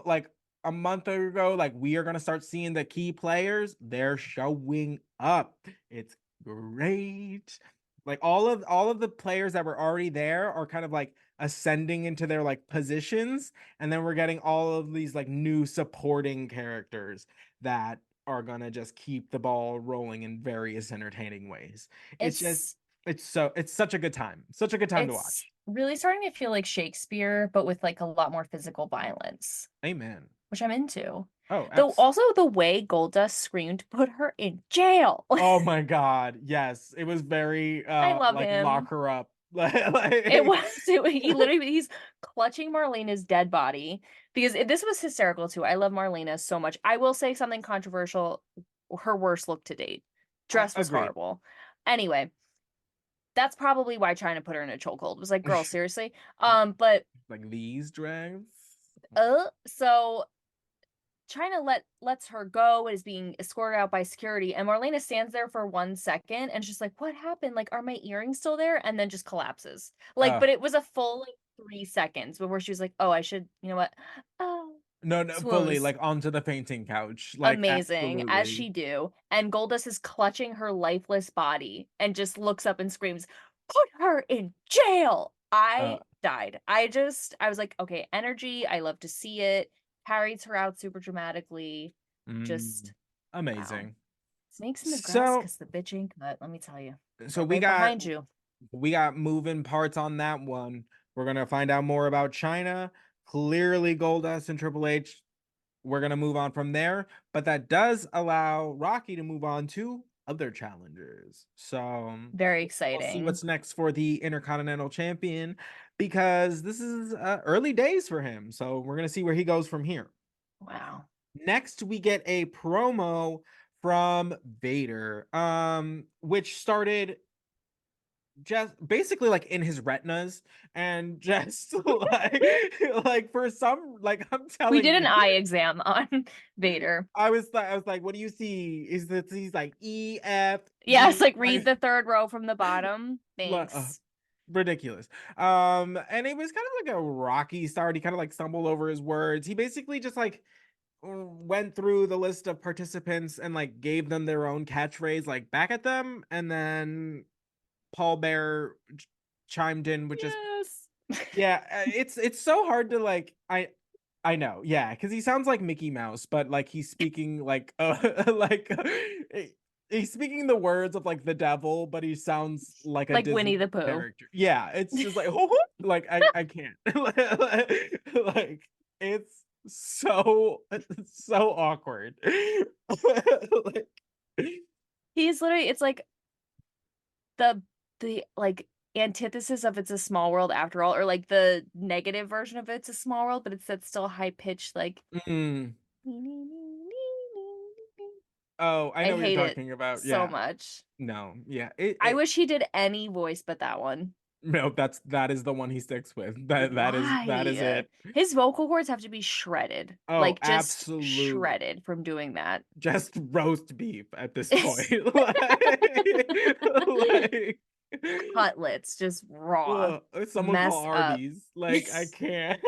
like a month ago, like we are gonna start seeing the key players, they're showing up. It's great. Like all of the players that were already there are kind of like ascending into their like positions, and then we're getting all of these like new supporting characters that are gonna just keep the ball rolling in various entertaining ways. It's just It's it's such a good time. Such a good time to it's watch. really starting to feel like Shakespeare, but with like a lot more physical violence, Amen. which I'm into. Oh, Though also the way Goldust screamed, put her in jail. oh my God. Yes. It was very I love like lock him. her up. It was he literally he's clutching Marlena's dead body because this was hysterical too. I love Marlena so much. I will say something controversial. Her worst look to date. Dress was Agreed. horrible. Anyway, that's probably why Chyna put her in a chokehold. It was like, girl, seriously. But Like these drags. so Chyna lets her go and is being escorted out by security, and Marlena stands there for 1 second and she's like, "What happened? Like, are my earrings still there?" And then just collapses. Like, Uh, but it was a full like 3 seconds before she was like, "Oh, I should, you know what? Oh, no, fully swoons." like onto the fainting couch. Like Amazing, as absolutely. she do. And Goldust is clutching her lifeless body and just looks up and screams, "Put her in jail!" Uh, I died. I was like, okay, energy. I love to see it. Carries her out super dramatically. mm, Just wow. amazing. Snakes in the grass So because the bitch ain't cut. Let me tell you. so They're we right got behind you. we got moving parts on that one. We're gonna find out more about China. Clearly, Goldust and Triple H. We're gonna move on from there, but that does allow Rocky to move on to other challengers. So Very we'll see exciting. what's next for the Intercontinental Champion because this is early days for him. So we're gonna see where he goes from here. Wow. Next, we get a promo from Vader, which started just basically like in his retinas and just like for some like I'm We telling did an you. eye exam on Vader. I was like, what do you see? Is that he's like Yes, EFG like read the third row from the bottom. Thanks. ridiculous. And it was kind of like a rocky start. He kind of like stumbled over his words. He basically just like went through the list of participants and like gave them their own catchphrase like back at them, and then Paul Bear chimed in with just Yes. yeah, it's so hard to like I know, yeah, because he sounds like Mickey Mouse, but like he's speaking like like he's speaking the words of like the devil, but he sounds like a Like Disney Winnie the Pooh. character. Yeah, it's just like like I can't like it's so awkward. Like, He's literally it's like the like antithesis of It's a Small World After All, or like the negative version of It's a Small World, but it's that still high pitched like mm, oh, I I know what you're hate it talking about. so Yeah, much. no, yeah, I wish he did any voice but that one. no, that is the one he sticks with. That is Why? it. His vocal cords have to be shredded. Oh, Like just absolute, shredded from doing that. just roast beef at this point. Like, Cutlets, just raw. someone call Messed up. Arby's. Like, I can't.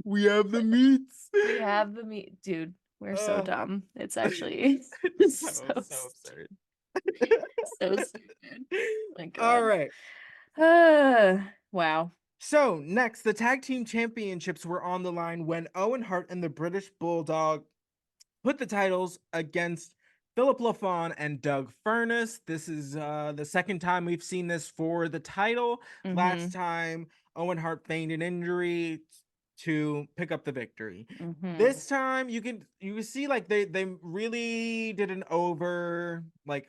We have the meats. We have the meat. Dude, we're so Oh, dumb. It's actually so, so absurd. so stupid. My All God. right. Wow. So next, the tag team championships were on the line when Owen Hart and the British Bulldog put the titles against Philip LaFawn and Doug Furness. This is the second time we've seen this for the title. Last Mm-hmm. time, Owen Hart feigned an injury to pick up the victory. Mm-hmm. This time, you can see like they really did an like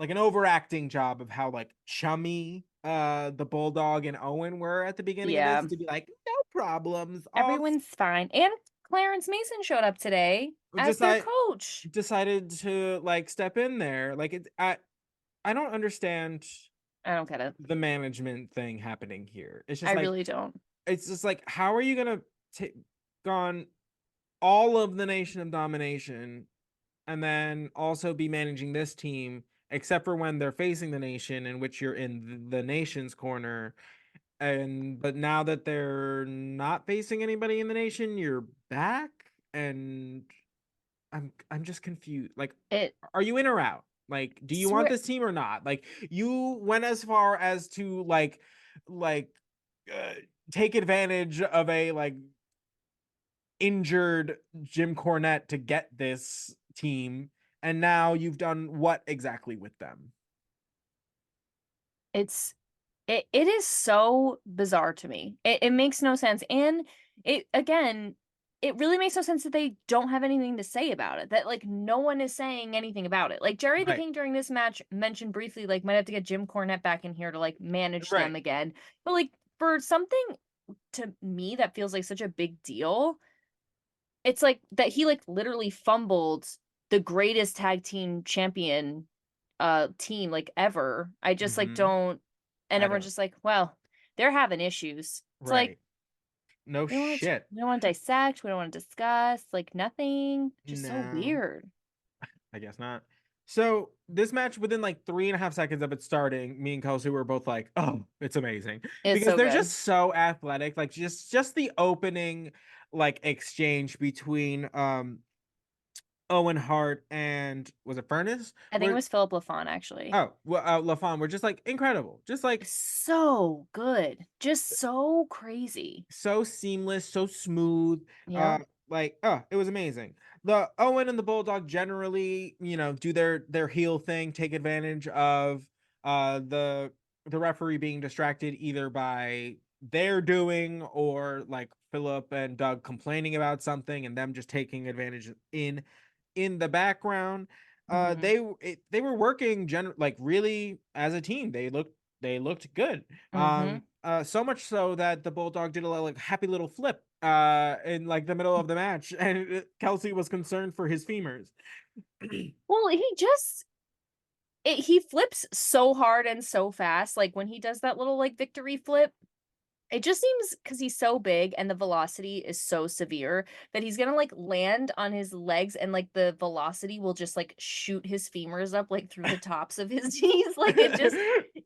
an overacting job of how like chummy the Bulldog and Owen were at the beginning of this Yeah. to be like no problems. All Everyone's fine. And Clarence Mason showed up today as their decide coach. decided to like step in there. Like I don't understand I don't get it. the management thing happening here. I really don't. It's just like how are you gonna take on all of the Nation of Domination and then also be managing this team, except for when they're facing the nation, in which you're in the nation's corner. And but now that they're not facing anybody in the nation, you're back, and I'm just confused. Like, It are you in or out? Like, do you want swear this team or not? Like, you went as far as to like uh, take advantage of a like injured Jim Cornette to get this team, and now you've done what exactly with them? it's It is so bizarre to me. It makes no sense. And it again, it really makes no sense that they don't have anything to say about it. That like no one is saying anything about it. Like Jerry the Right. King during this match mentioned briefly, like might have to get Jim Cornette back in here to like manage Right. them again. But like for something to me that feels like such a big deal, it's like that he like literally fumbled the greatest tag team champion team like ever. I just like Mm-hmm. don't, and I everyone's don't. just like, well, they're having issues. It's like Right. No shit. we don't want to dissect, we don't want to discuss, like nothing. Just so No. weird. I guess not. So this match, within like 3.5 seconds of it starting, me and Kelsey were both like, "Oh, it's amazing," It's because so they're good. just so athletic. Like just the opening like exchange between Owen Hart and was it Furnace? I think it Where was Philip LaFon actually. oh well, LaFon were just like incredible, just like So good. Just so crazy. so seamless, so smooth. Yep. Uh, it was amazing. The Owen and the Bulldog generally, do their heel thing, take advantage of the referee being distracted either by their doing or like Philip and Doug complaining about something and them just taking advantage in the background. Mm-hmm. They were working like really as a team. They looked good. Mm-hmm. So much so that the Bulldog did a little, like happy little flip in like the middle of the match, and Kelsey was concerned for his femurs. Well, he flips so hard and so fast. Like when he does that little like victory flip, it just seems because he's so big and the velocity is so severe that he's gonna like land on his legs and like the velocity will just like shoot his femurs up like through the tops of his knees. Like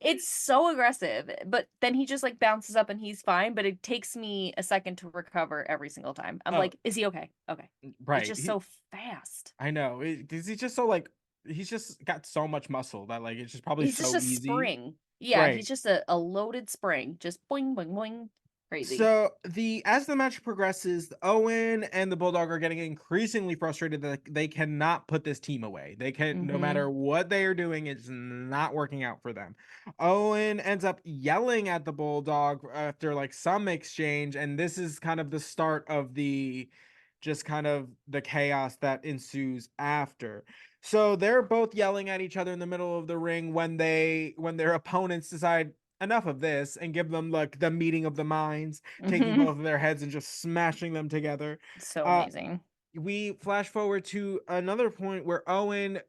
it's so aggressive. But then he just like bounces up and he's fine. But it takes me a second to recover every single time. I'm Oh, like, is he okay? Okay. It's right. just so fast. I know. Because he's just so like he's just got so much muscle that like it's just probably He's just so a easy. spring. Yeah, he's Right. just a loaded spring. Just boing, boing, boing. Crazy. So as the match progresses, Owen and the Bulldog are getting increasingly frustrated that they cannot put this team away. They can no Mm-hmm. matter what they are doing, it's not working out for them. Owen ends up yelling at the Bulldog after like some exchange, and this is kind of the start of the just kind of the chaos that ensues after. So they're both yelling at each other in the middle of the ring when their opponents decide enough of this and give them like the meeting of the minds, taking Mm-hmm. both of their heads and just smashing them together. So Uh, amazing. we flash forward to another point where Owen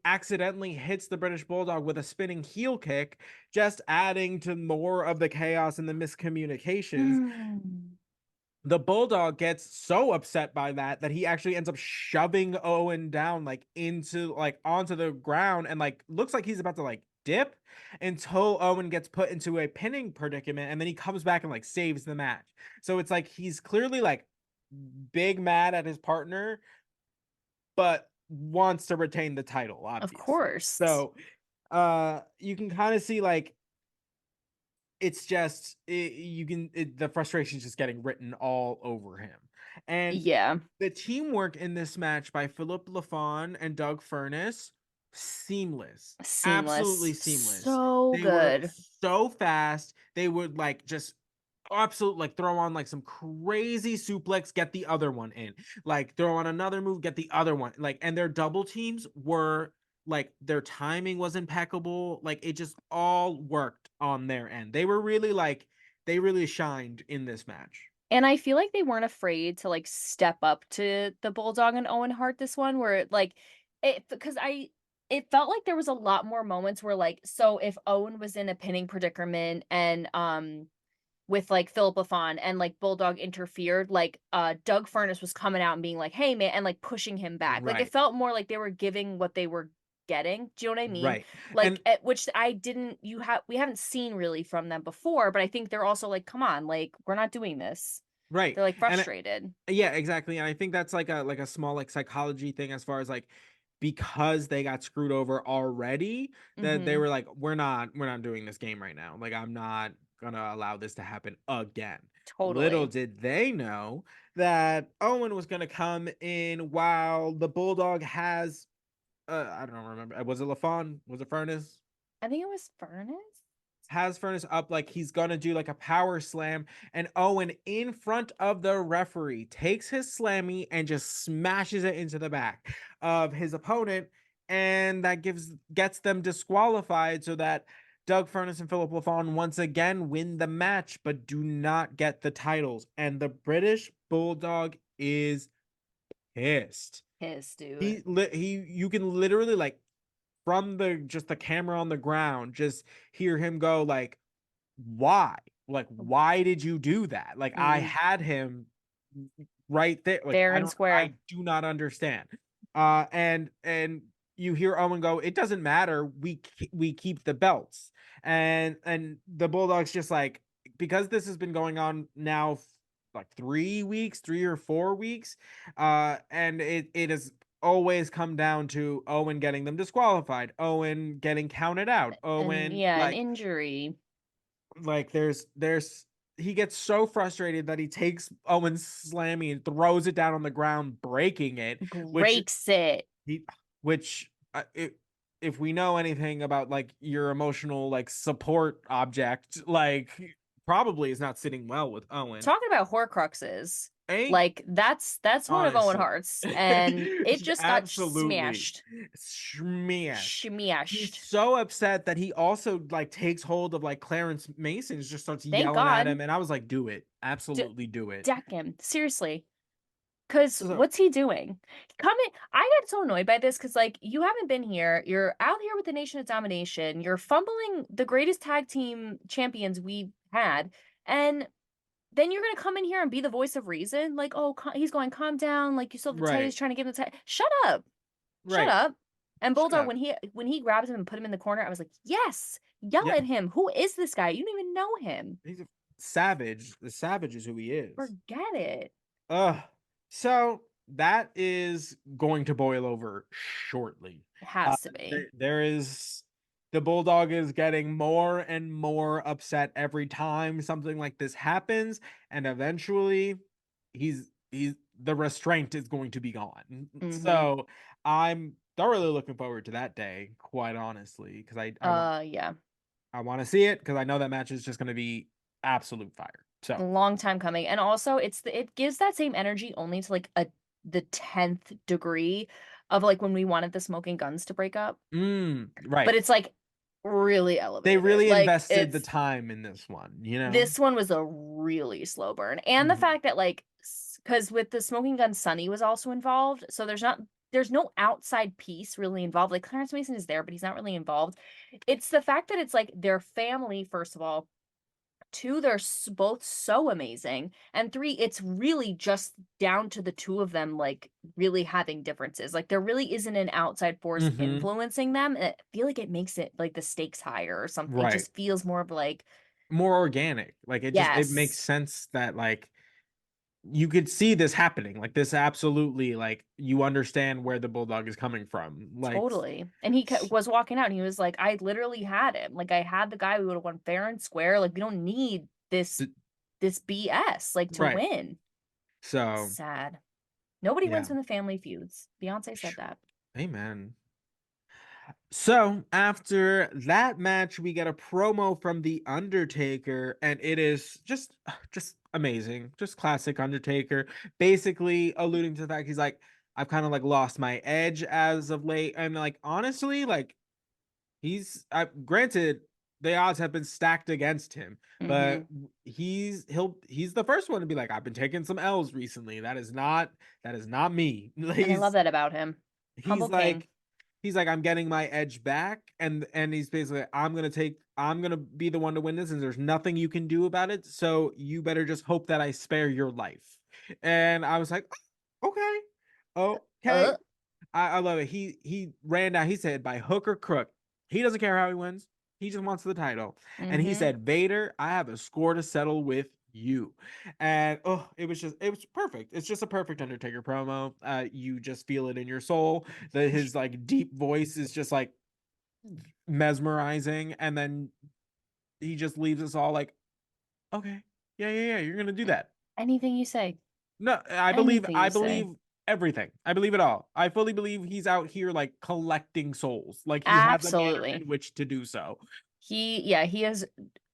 accidentally hits the British Bulldog with a spinning heel kick, just adding to more of the chaos and the miscommunications. Mm. The Bulldog gets so upset by that he actually ends up shoving Owen down like into like onto the ground and like looks like he's about to like dip until Owen gets put into a pinning predicament and then he comes back and like saves the match. So it's like he's clearly like big mad at his partner but wants to retain the title Of obviously. course. So you can kind of see like it's just the frustration is just getting written all over him. And Yeah. the teamwork in this match by Philip LaFon and Doug Furness, seamless. Absolutely Seamless. seamless. So They were good. so fast. They would like just absolute like throw on like some crazy suplex, get the other one in. Like throw on another move, get the other one. Like and their double teams were like their timing was impeccable. Like it just all worked on their end. They really shined in this match. And I feel like they weren't afraid to like step up to the Bulldog and Owen Hart this one where like it because I it felt like there was a lot more moments where like so if Owen was in a pinning predicament and with like Philip LaFon and like Bulldog interfered, like Doug Furness was coming out and being like, "Hey man," and like pushing him back. Like it Right. felt more like they were giving what they were getting. Do you know what I mean? Right. Like And which I didn't we haven't seen really from them before, but I think they're also like, "Come on, like we're not doing this." right. They're like And frustrated. yeah, exactly. And I think that's like a small like psychology thing as far as like because they got screwed over already that they Mhm. were like we're not doing this game right now. Like I'm not gonna allow this to happen again. Little Totally. did they know that Owen was gonna come in while the Bulldog has I don't remember. Was it LaFon? Was it Furnace? I think it was Furnace. has Furnace up like he's gonna do like a power slam, and Owen in front of the referee takes his slammy and just smashes it into the back of his opponent, and that gets them disqualified so that Doug Furnace and Philip LaFawn once again win the match but do not get the titles, and the British Bulldog is pissed. His dude. You can literally like from the camera on the ground just hear him go like, why? Like, why did you do that? Like, I Mm, had him right there. Like, fair and I square. do not understand. And you hear Owen go, it doesn't matter. We keep the belts. And the Bulldogs just like, because this has been going on now like 3 weeks, 3 or 4 weeks, and it has always come down to Owen getting them disqualified, Owen getting counted out, And Owen yeah, an injury like there's he gets so frustrated that he takes Owen's slammy and throws it down on the ground, breaking it, which breaks it. he which if we know anything about like your emotional like support object, like probably is not sitting well with Owen. Talking about Horcruxes, Ain't like that's one of Owen honestly. Hart's, and it just got Absolutely smashed. smashed. He's Smashed. so upset that he also like takes hold of like Clarence Mason, just starts Thank yelling at God. him, and I was like, do it, D absolutely do it. deck him. Seriously. Cause So what's he doing? Come in. I got so annoyed by this because like you haven't been here. You're out here with the Nation of Domination. You're fumbling the greatest tag team champions we've had, and then you're gonna come in here and be the voice of reason. Like, oh, he's going, calm down. Like you saw the tag. right, He's trying to give him the tag. Shut up. Shut right, up. And shut Bulldog, up. when he grabs him and put him in the corner, I was like, yes, yell Yeah, at him. Who is this guy? You don't even know him. he's a savage. The savage is who he is. Forget it. So that is going to boil over shortly. It has to be. There is the Bulldog is getting more and more upset every time something like this happens, and eventually he's the restraint is going to be gone. Mm-hmm. So I'm thoroughly looking forward to that day, quite honestly, because Yeah. I want to see it because I know that match is just going to be absolute fire. A So, long time coming. And also it gives that same energy only to like the 10th degree of like when we wanted the Smoking Guns to break up. But right. it's like really They elevated. really Like invested the it's time in this one, you know? this one was a really slow burn. And the Mhm. fact that like because with the Smoking Gun Sonny was also involved, so there's no outside piece really involved. Like Clarence Mason is there, but he's not really involved. It's the fact that it's like their family, first of all. Two, they're both so amazing. And three, it's really just down to the two of them, like really having differences. Like there really isn't an outside force Mhm. influencing them. And I feel like it makes it like the stakes higher or something. It Right. just feels more of like, More organic. Like it makes yes, sense that like you could see this happening. Like this absolutely like you understand where the bulldog is coming from. Like totally. And he was walking out and he was like, I literally had him. Like I had the guy, we would have won fair and square. Like we don't need this BS like to right. win. So, Sad. Nobody wins yeah. when the family feuds. Beyonce said that. Amen. So after that match, we get a promo from the Undertaker, and it is just amazing, just classic Undertaker. Basically, alluding to the fact he's like, I've kind of like lost my edge as of late, and like honestly, like granted the odds have been stacked against him, Mm-hmm. but he's the first one to be like, I've been taking some L's recently. That is not me. And I love that about him. He's Humble king. like he's like I'm getting my edge back, and he's basically like, I'm gonna be the one to win this, and there's nothing you can do about it, so you better just hope that I spare your life. And I was like, "Oh, okay. Uh, I love it. He ran down, he said by hook or crook, he doesn't care how he wins, he just wants the title. And he mm-hmm. said, Vader, I have a score to settle with you. And it was perfect. It's just a perfect Undertaker promo. You just feel it in your soul. That his like deep voice is just like mesmerizing, and then he just leaves us all like, okay, yeah, you're gonna do that. Anything you say. No, Anything I you say. believe everything. I believe it all. I fully believe he's out here like collecting souls. Like he has a manner Absolutely. in which to do so. He is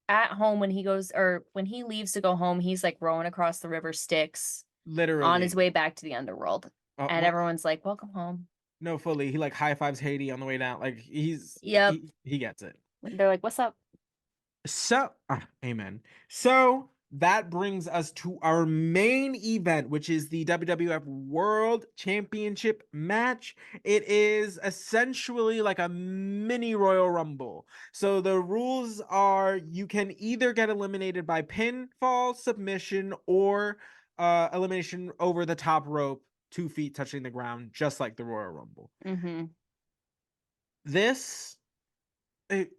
at home when he goes or when he leaves to go home, he's like rowing across the river Styx on his Literally. way back to the underworld. And Well, everyone's like, "Welcome home." no, fully. He like high fives Haiti on the way down. Like Yep. he gets it. They're like, "What's up?" So, amen. So that brings us to our main event, which is the WWF World Championship match. It is essentially like a mini Royal Rumble. So the rules are you can either get eliminated by pinfall, submission, or elimination over the top rope, 2 feet touching the ground, just like the Royal Rumble. Mm-hmm. This it,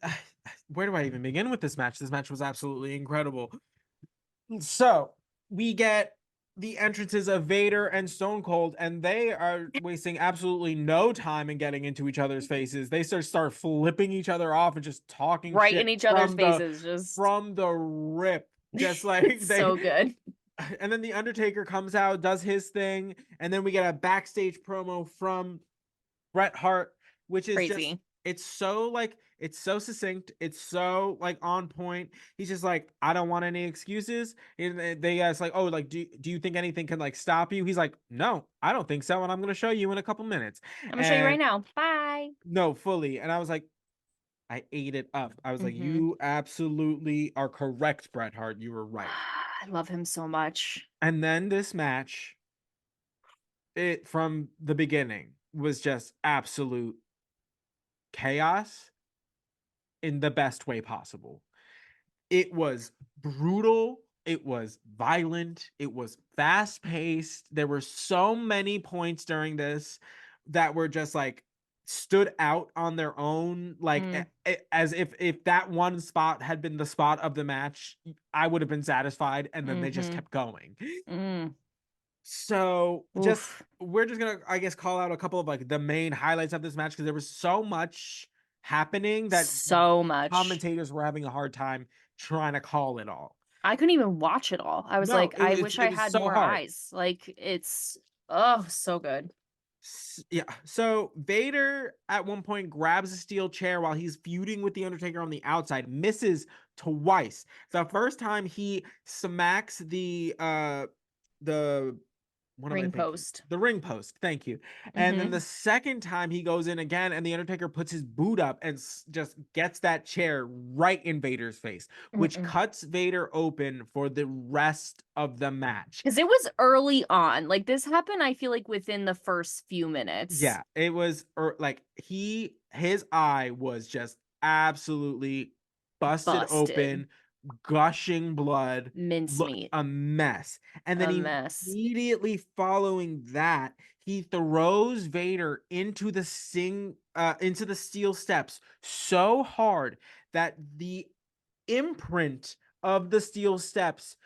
where do I even begin with this match? This match was absolutely incredible. So we get the entrances of Vader and Stone Cold, and they are wasting absolutely no time in getting into each other's faces. They start flipping each other off and just talking Right shit in each other's faces, just from the rip. Just like it's they so good. and then the Undertaker comes out, does his thing, and then we get a backstage promo from Bret Hart, which is just Crazy. it's so succinct, it's so like on point. He's just like, I don't want any excuses. And they ask like, oh, like do you think anything can like stop you? He's like, no, I don't think so, and I'm gonna show you in a couple minutes. I'm gonna show you right And now. Bye. no, fully. And I was like, I ate it up. I was like, Mm-hmm. you absolutely are correct, Bret Hart. You were right. I love him so much. And then this match, it from the beginning was just absolute chaos in the best way possible. It was brutal. It was violent. It was fast paced. There were so many points during this that were just like stood out on their own, like Mm, as if that one spot had been the spot of the match, I would have been satisfied, and then they just mm-hmm. kept going. Mm. So just Oof. we're just gonna, I guess, call out a couple of like the main highlights of this match because there was so much happening that So much. commentators were having a hard time trying to call it all. I couldn't even watch it all. I was No, like, I wish it I was had so more hard. eyes. Like it's oh so good. Yeah. So Vader at one point grabs a steel chair while he's feuding with the Undertaker on the outside, misses twice. The first time he smacks the what am I Ring thinking? post. The ring post. Thank you. And then the Mm-hmm. second time he goes in again, and the Undertaker puts his boot up and just gets that chair right in Vader's face, which Mm-mm. cuts Vader open for the rest of the match. Because it was early on. Like this happened, I feel like within the first few minutes. Yeah, it was like his eye was just absolutely busted Busted. open, gushing blood, looked Mincemeat. a mess. And then A mess. immediately following that, he throws Vader into the steel steps so hard that the imprint of the steel steps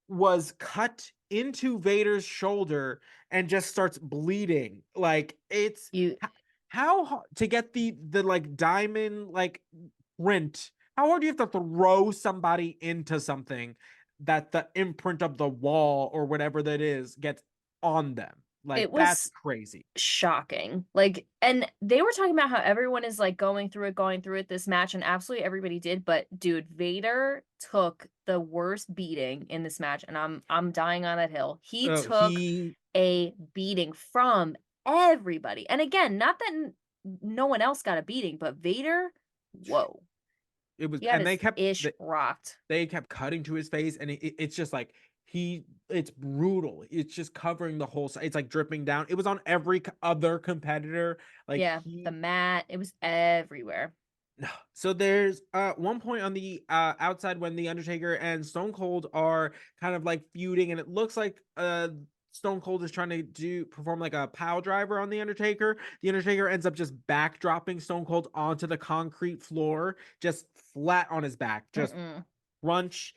was cut into Vader's shoulder and just starts bleeding. Like it's You how hard to get the like diamond like print. How hard do you have to throw somebody into something that the imprint of the wall or whatever that is gets on them? it Like that's was crazy. shocking. Like, and they were talking about how everyone is like going through it this match, and absolutely everybody did. But dude, Vader took the worst beating in this match, and I'm dying on that hill. He took He a beating from everybody. And again, not that no one else got a beating, but Vader, whoa, it was, he had and his ish rocked. they kept cutting to his face, and it's just like it's brutal. It's just covering the whole side. It's like dripping down. It was on every other competitor. Like Yeah, the mat, it was everywhere. no. So there's one point on the outside when the Undertaker and Stone Cold are kind of like feuding, and it looks like Stone Cold is trying to perform like a pile driver on the Undertaker. The Undertaker ends up just backdropping Stone Cold onto the concrete floor, just flat on his back, just Mm-mm. crunch.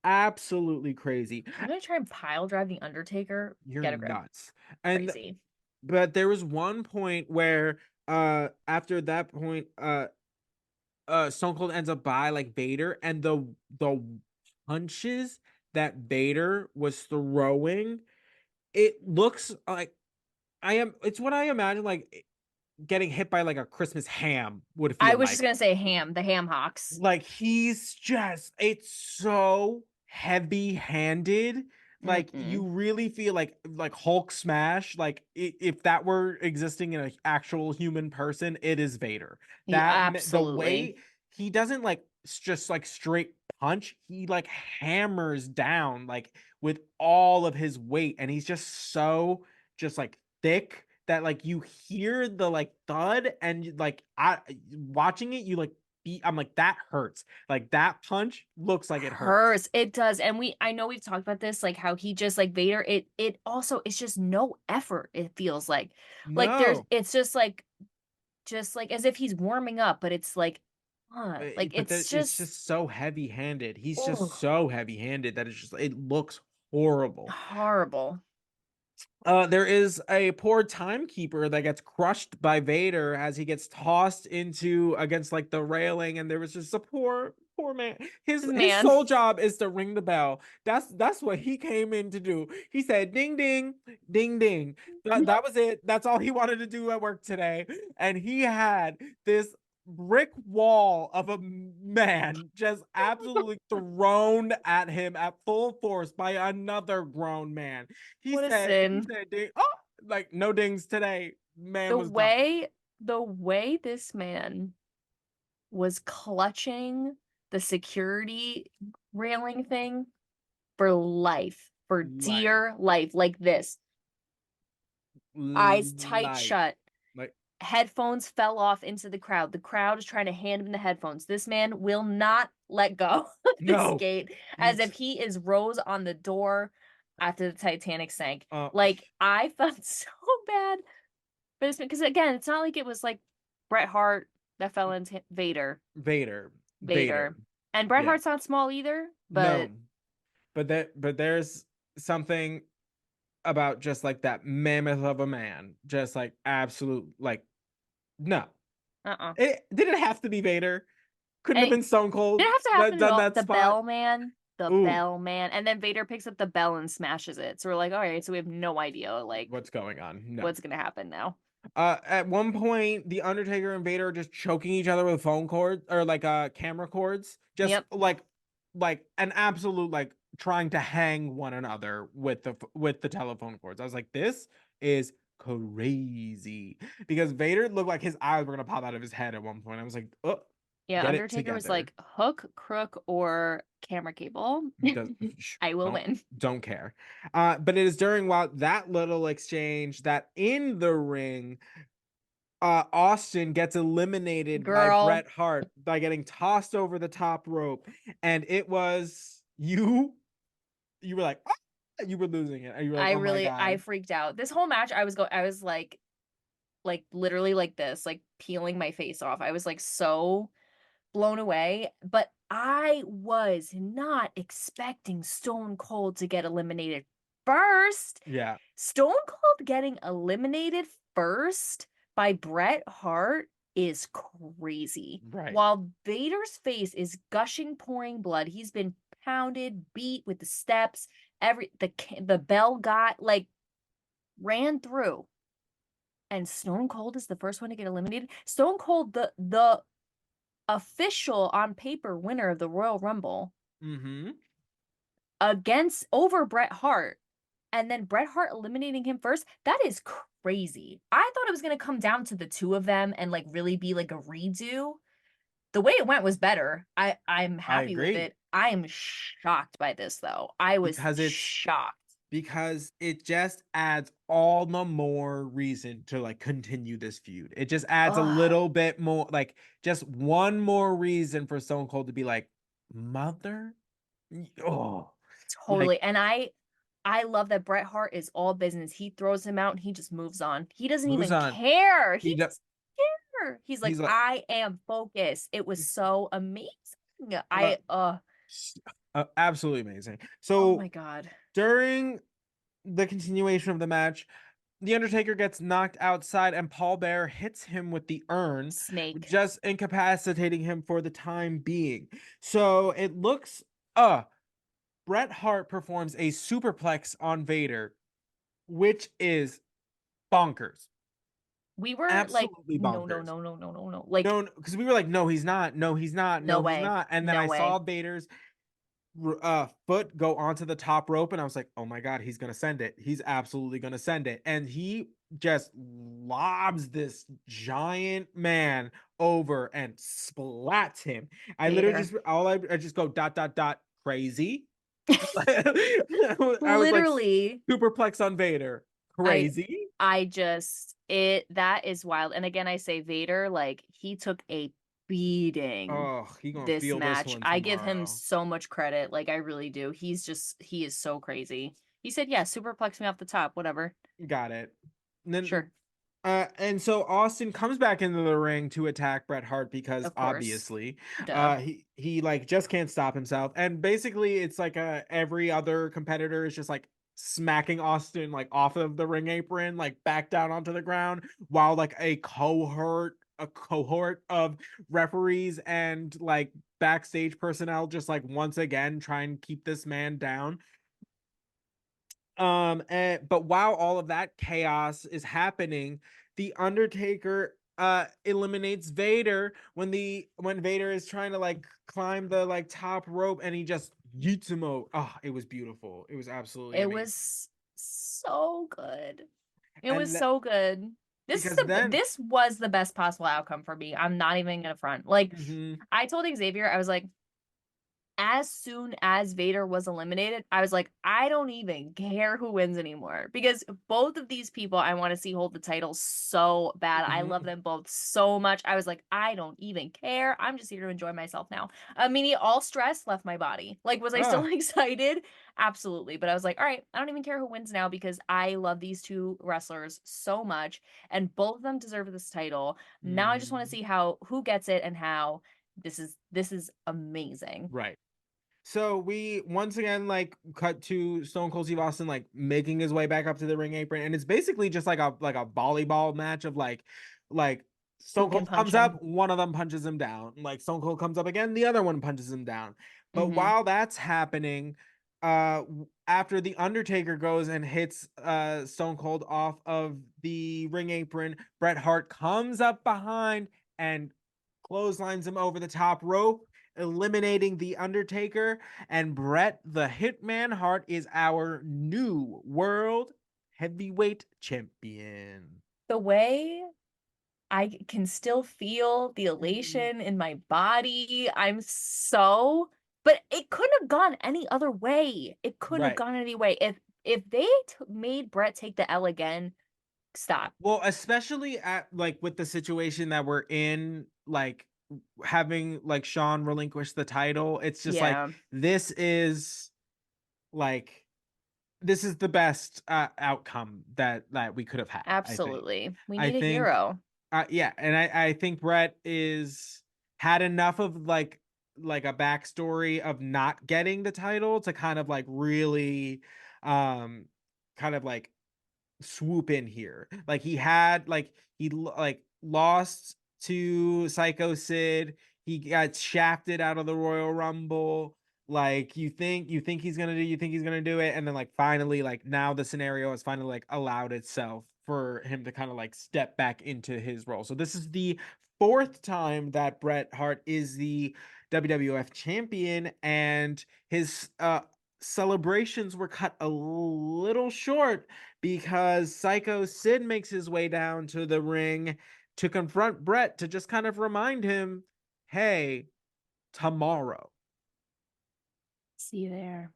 Absolutely crazy. You're gonna try and pile drive the Undertaker? You're Get a grip. nuts. And Crazy. but there was one point where after that point Stone Cold ends up by like Vader, and the punches that Vader was throwing, it looks like it's what I imagine like getting hit by like a Christmas ham would I feel was just like. gonna say ham, the ham hocks. Like he's just, it's so heavy-handed. Like you Mm-mm. really feel like Hulk smash, like if that were existing in an actual human person, it is Vader. Yeah, The absolutely. way he doesn't like just like straight punch, he like hammers down like with all of his weight, and he's just so just like thick that like you hear the like thud, and like I watching it, you like I'm like, that hurts. Like that punch looks like it hurts. Hurts. It does. And I know we've talked about this, like how he just like Vader, it also it's just no effort, it feels like. Like No, it's just like as if he's warming up, but it's like but it's it's just just so heavy-handed. He's just oh so heavy-handed that it's just it looks horrible. horrible. There is a poor timekeeper that gets crushed by Vader as he gets tossed into against like the railing, and there was just a poor man. His Man, sole job is to ring the bell. That's what he came in to do. He said, "Ding ding, ding ding." That was it. That's all he wanted to do at work today, and he had this brick wall of a man just absolutely thrown at him at full force by another grown man. what a He sin. said ding, oh, like no dings today. Man The was done. way the way this man was clutching the security railing thing for life, for Life. dear life, like this, eyes tight Life. shut. Like Headphones fell off into the crowd. The crowd is trying to hand him the headphones. This man will not let go of this no. gate as if he is Rose on the door after the Titanic sank. Uh Like, I felt so bad for this because again, it's not like it was like Bret Hart that fell into Vader. Vader. Vader. Vader. And Bret Yeah. Hart's not small either, but No. But there's something about just like that mammoth of a man. Just like absolute like no. uh-uh. It didn't have to be Vader. Couldn't have And been Stone it Cold didn't have to that happen at done all. that spot. The Ooh, bell man. And then Vader picks up the bell and smashes it. So we're like, all right, so we have no idea like what's going on? No. what's gonna happen now. At one point, the Undertaker and Vader are just choking each other with phone cords or like camera cords, just Yep. like an absolute like trying to hang one another with the telephone cords. I was like, this is crazy because Vader looked like his eyes were gonna pop out of his head at one point. I was like, oh, Yeah, get it Undertaker was together. like hook, crook, or camera cable. Does I will don't win. don't care. But it is during while that little exchange that in the ring Austin gets eliminated by Girl, Bret Hart by getting tossed over the top rope, and it was you. You were like, "Ah!" You were losing it. And you were like, oh my I god, freaked out. This whole match, I was like literally like this, like peeling my face off. I was like so blown away, but I was not expecting Stone Cold to get eliminated first. yeah, Stone Cold getting eliminated first by Bret Hart is crazy. right. While Vader's face is gushing, pouring blood, he's been pounded, beat with the steps, the bell got like ran through. And Stone Cold is the first one to get eliminated. Stone Cold, the official on paper winner of the Royal Rumble Mm-hmm. against over Bret Hart, and then Bret Hart eliminating him first. That is crazy. I thought it was gonna come down to the two of them and like really be like a redo. The way it went was better. I'm I happy with agree it. I am shocked by this though. I was because shocked. it just adds all the more reason to like continue this feud. It just adds a Oh, little bit more, like just one more reason for Stone Cold to be like, mother, oh, like totally. And I love that Bret Hart is all business. He throws him out and he just moves on. He doesn't moves even on. care. He He does. doesn't care. He's like, He's like, I am focused. It was so amazing. uh, I absolutely amazing. oh my So God. during the continuation of the match, the Undertaker gets knocked outside, and Paul Bearer hits him with the urn, Snake. just incapacitating him for the time being. So it looks, Bret Hart performs a superplex on Vader, which is bonkers. We were like, absolutely no, no, bonkers. no, no, no, no, no. Like, No, because we were like, no, he's not. No, he's not. no No, he's way. not. And then No I way. saw Vader's foot go onto the top rope, and I was like, oh my god, he's gonna send it. He's absolutely gonna send it. And he just lobs this giant man over and splats him. I literally Vader. just I just go dot dot dot crazy. I was like Literally, superplex on Vader. I Crazy. I just it that is wild. And again, I say Vader, like he took a beating Oh, he gonna this feel this match. one I give him tomorrow. so much credit. Like I really do. He is so crazy. He said, yeah, superplex me off the top, whatever. Got it. And then Sure. and so Austin comes back into the ring to attack Bret Hart because Of course. obviously Duh. he like just can't stop himself. And basically it's like every other competitor is just like smacking Austin like off of the ring apron, like back down onto the ground, while like a cohort of referees and like backstage personnel just like once again try and keep this man down. But while all of that chaos is happening, the Undertaker eliminates Vader when Vader is trying to like climb the like top rope, and he just yeets him out. Oh, it was beautiful. It was absolutely It amazing. was so good. It was And so good. because then This was the best possible outcome for me. I'm not even gonna front. Like mhm, I told Xavier, I was like, as soon as Vader was eliminated, I was like, I don't even care who wins anymore because both of these people I want to see hold the titles so bad. I love mhm, them both so much. I was like, I don't even care. I'm just here to enjoy myself now. Immediately, all stress left my body. Like, was I still ah, excited? Absolutely. But I was like, all right, I don't even care who wins now because I love these two wrestlers so much and both of them deserve this title. Now I just want to mhm, see how who gets it and how this is amazing. right. So we once again like cut to Stone Cold Steve Austin like making his way back up to the ring apron, and it's basically just like a volleyball match of like Who Stone can Cold punch comes up, him? one of them punches him down. Like Stone Cold comes up again, the other one punches him down. But Mm-hmm. while that's happening, after the Undertaker goes and hits Stone Cold off of the ring apron, Bret Hart comes up behind and clotheslines him over the top rope, eliminating the Undertaker. And Bret the Hitman Hart is our new world heavyweight champion. The way I can still feel the elation in my body. But it couldn't have gone any other way. It couldn't have Right. gone any way. If they made Brett take the L again, stop. Well, especially at like with the situation that we're in, like having like Sean relinquish the title, it's just like Yeah, this is like this is the best outcome that we could have had. I think. absolutely. We I need a think, hero. yeah, and I think Brett is had enough of like a backstory of not getting the title to kind of like really, um, kind of like swoop in here. Like he had like lost to Psycho Sid. He got shafted out of the Royal Rumble. Like you think he's gonna do it, and then like finally like now the scenario has finally like allowed itself for him to kind of like step back into his role. So this is the fourth time that Bret Hart is the WWF champion, and his celebrations were cut a little short because Psycho Sid makes his way down to the ring to confront Bret to just kind of remind him, hey, tomorrow. See you there.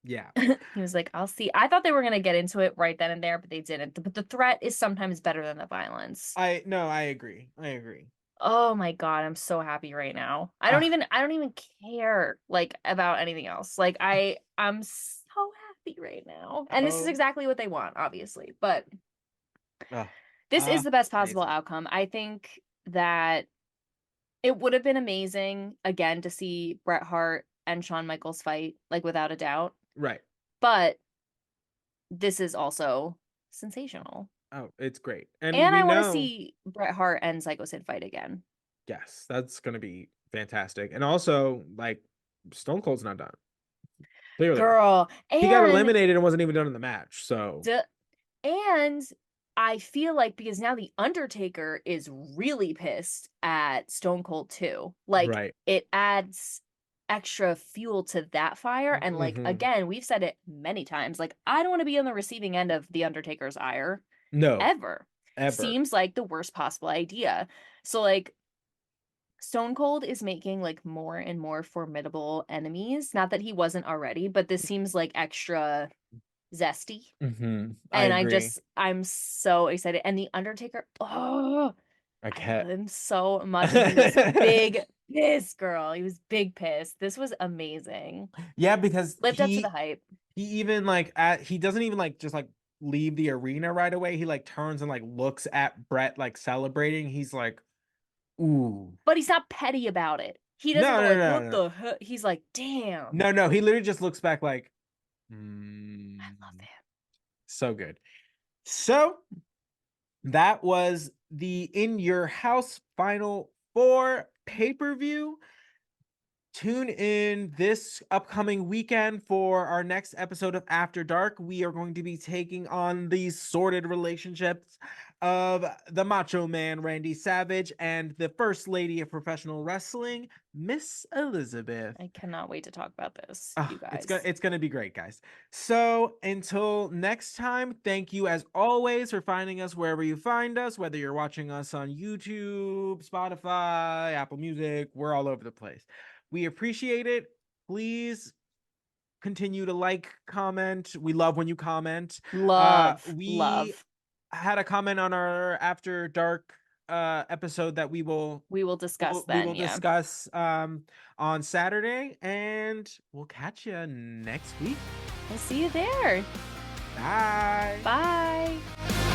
Yeah. He was like, I'll see. I thought they were going to get into it right then and there, but they didn't. But the threat is sometimes better than the violence. I no, I agree. I agree. Oh my God, I'm so happy right now. Ah, I don't even care like about anything else. Like I'm so happy right now. And this is oh, exactly what they want, obviously. But ah, this is the best possible amazing. outcome. I think that it would have been amazing again to see Bret Hart and Shawn Michaels fight, like without a doubt. Right. But this is also sensational. Oh, it's great. And And we I want to know, see Bret Hart and Psycho Sid fight again. yes, that's gonna be fantastic. And also, like, Stone Cold's not done. Clearly not. Girl, He got eliminated and wasn't even done in the match. So d- and I feel like because now the Undertaker is really pissed at Stone Cold too. Like, Right. it adds extra fuel to that fire, and, like, Mhm. again, we've said it many times, like, I don't wanna be on the receiving end of the Undertaker's ire No, ever. ever. Seems like the worst possible idea. So, like, Stone Cold is making, like, more and more formidable enemies, not that he wasn't already, but this seems, like, extra zesty. I And agree. I'm so excited, and The Undertaker, oh, I I love can't. him so much, and he was big pissed, girl, he was big pissed. This was amazing. Yeah, because Lived up to the hype. he even like he doesn't even like just like leave the arena right away. He like turns and like looks at Bret like celebrating. He's like, ooh. But he's not petty about it. He doesn't No, go no, like, no, "What no. the he" he's like, "Damn, No, no. He literally just looks back like, I love mm, him." so good. So that was the In Your House Final Four pay-per-view. Tune in this upcoming weekend for our next episode of After Dark. We are going to be taking on the sordid relationships of the Macho Man, Randy Savage, and the First Lady of Professional Wrestling, Miss Elizabeth. I cannot wait to talk about this, Ah, you guys. it's gonna be great, guys. So until next time, thank you as always for finding us wherever you find us, whether you're watching us on YouTube, Spotify, Apple Music, we're all over the place. We appreciate it. Please continue to like, comment. We love when you comment. Love, We love. had a comment on our After Dark episode that We will discuss we then, will yeah. discuss on Saturday, and we'll catch you next week. We'll see you there. Bye. Bye.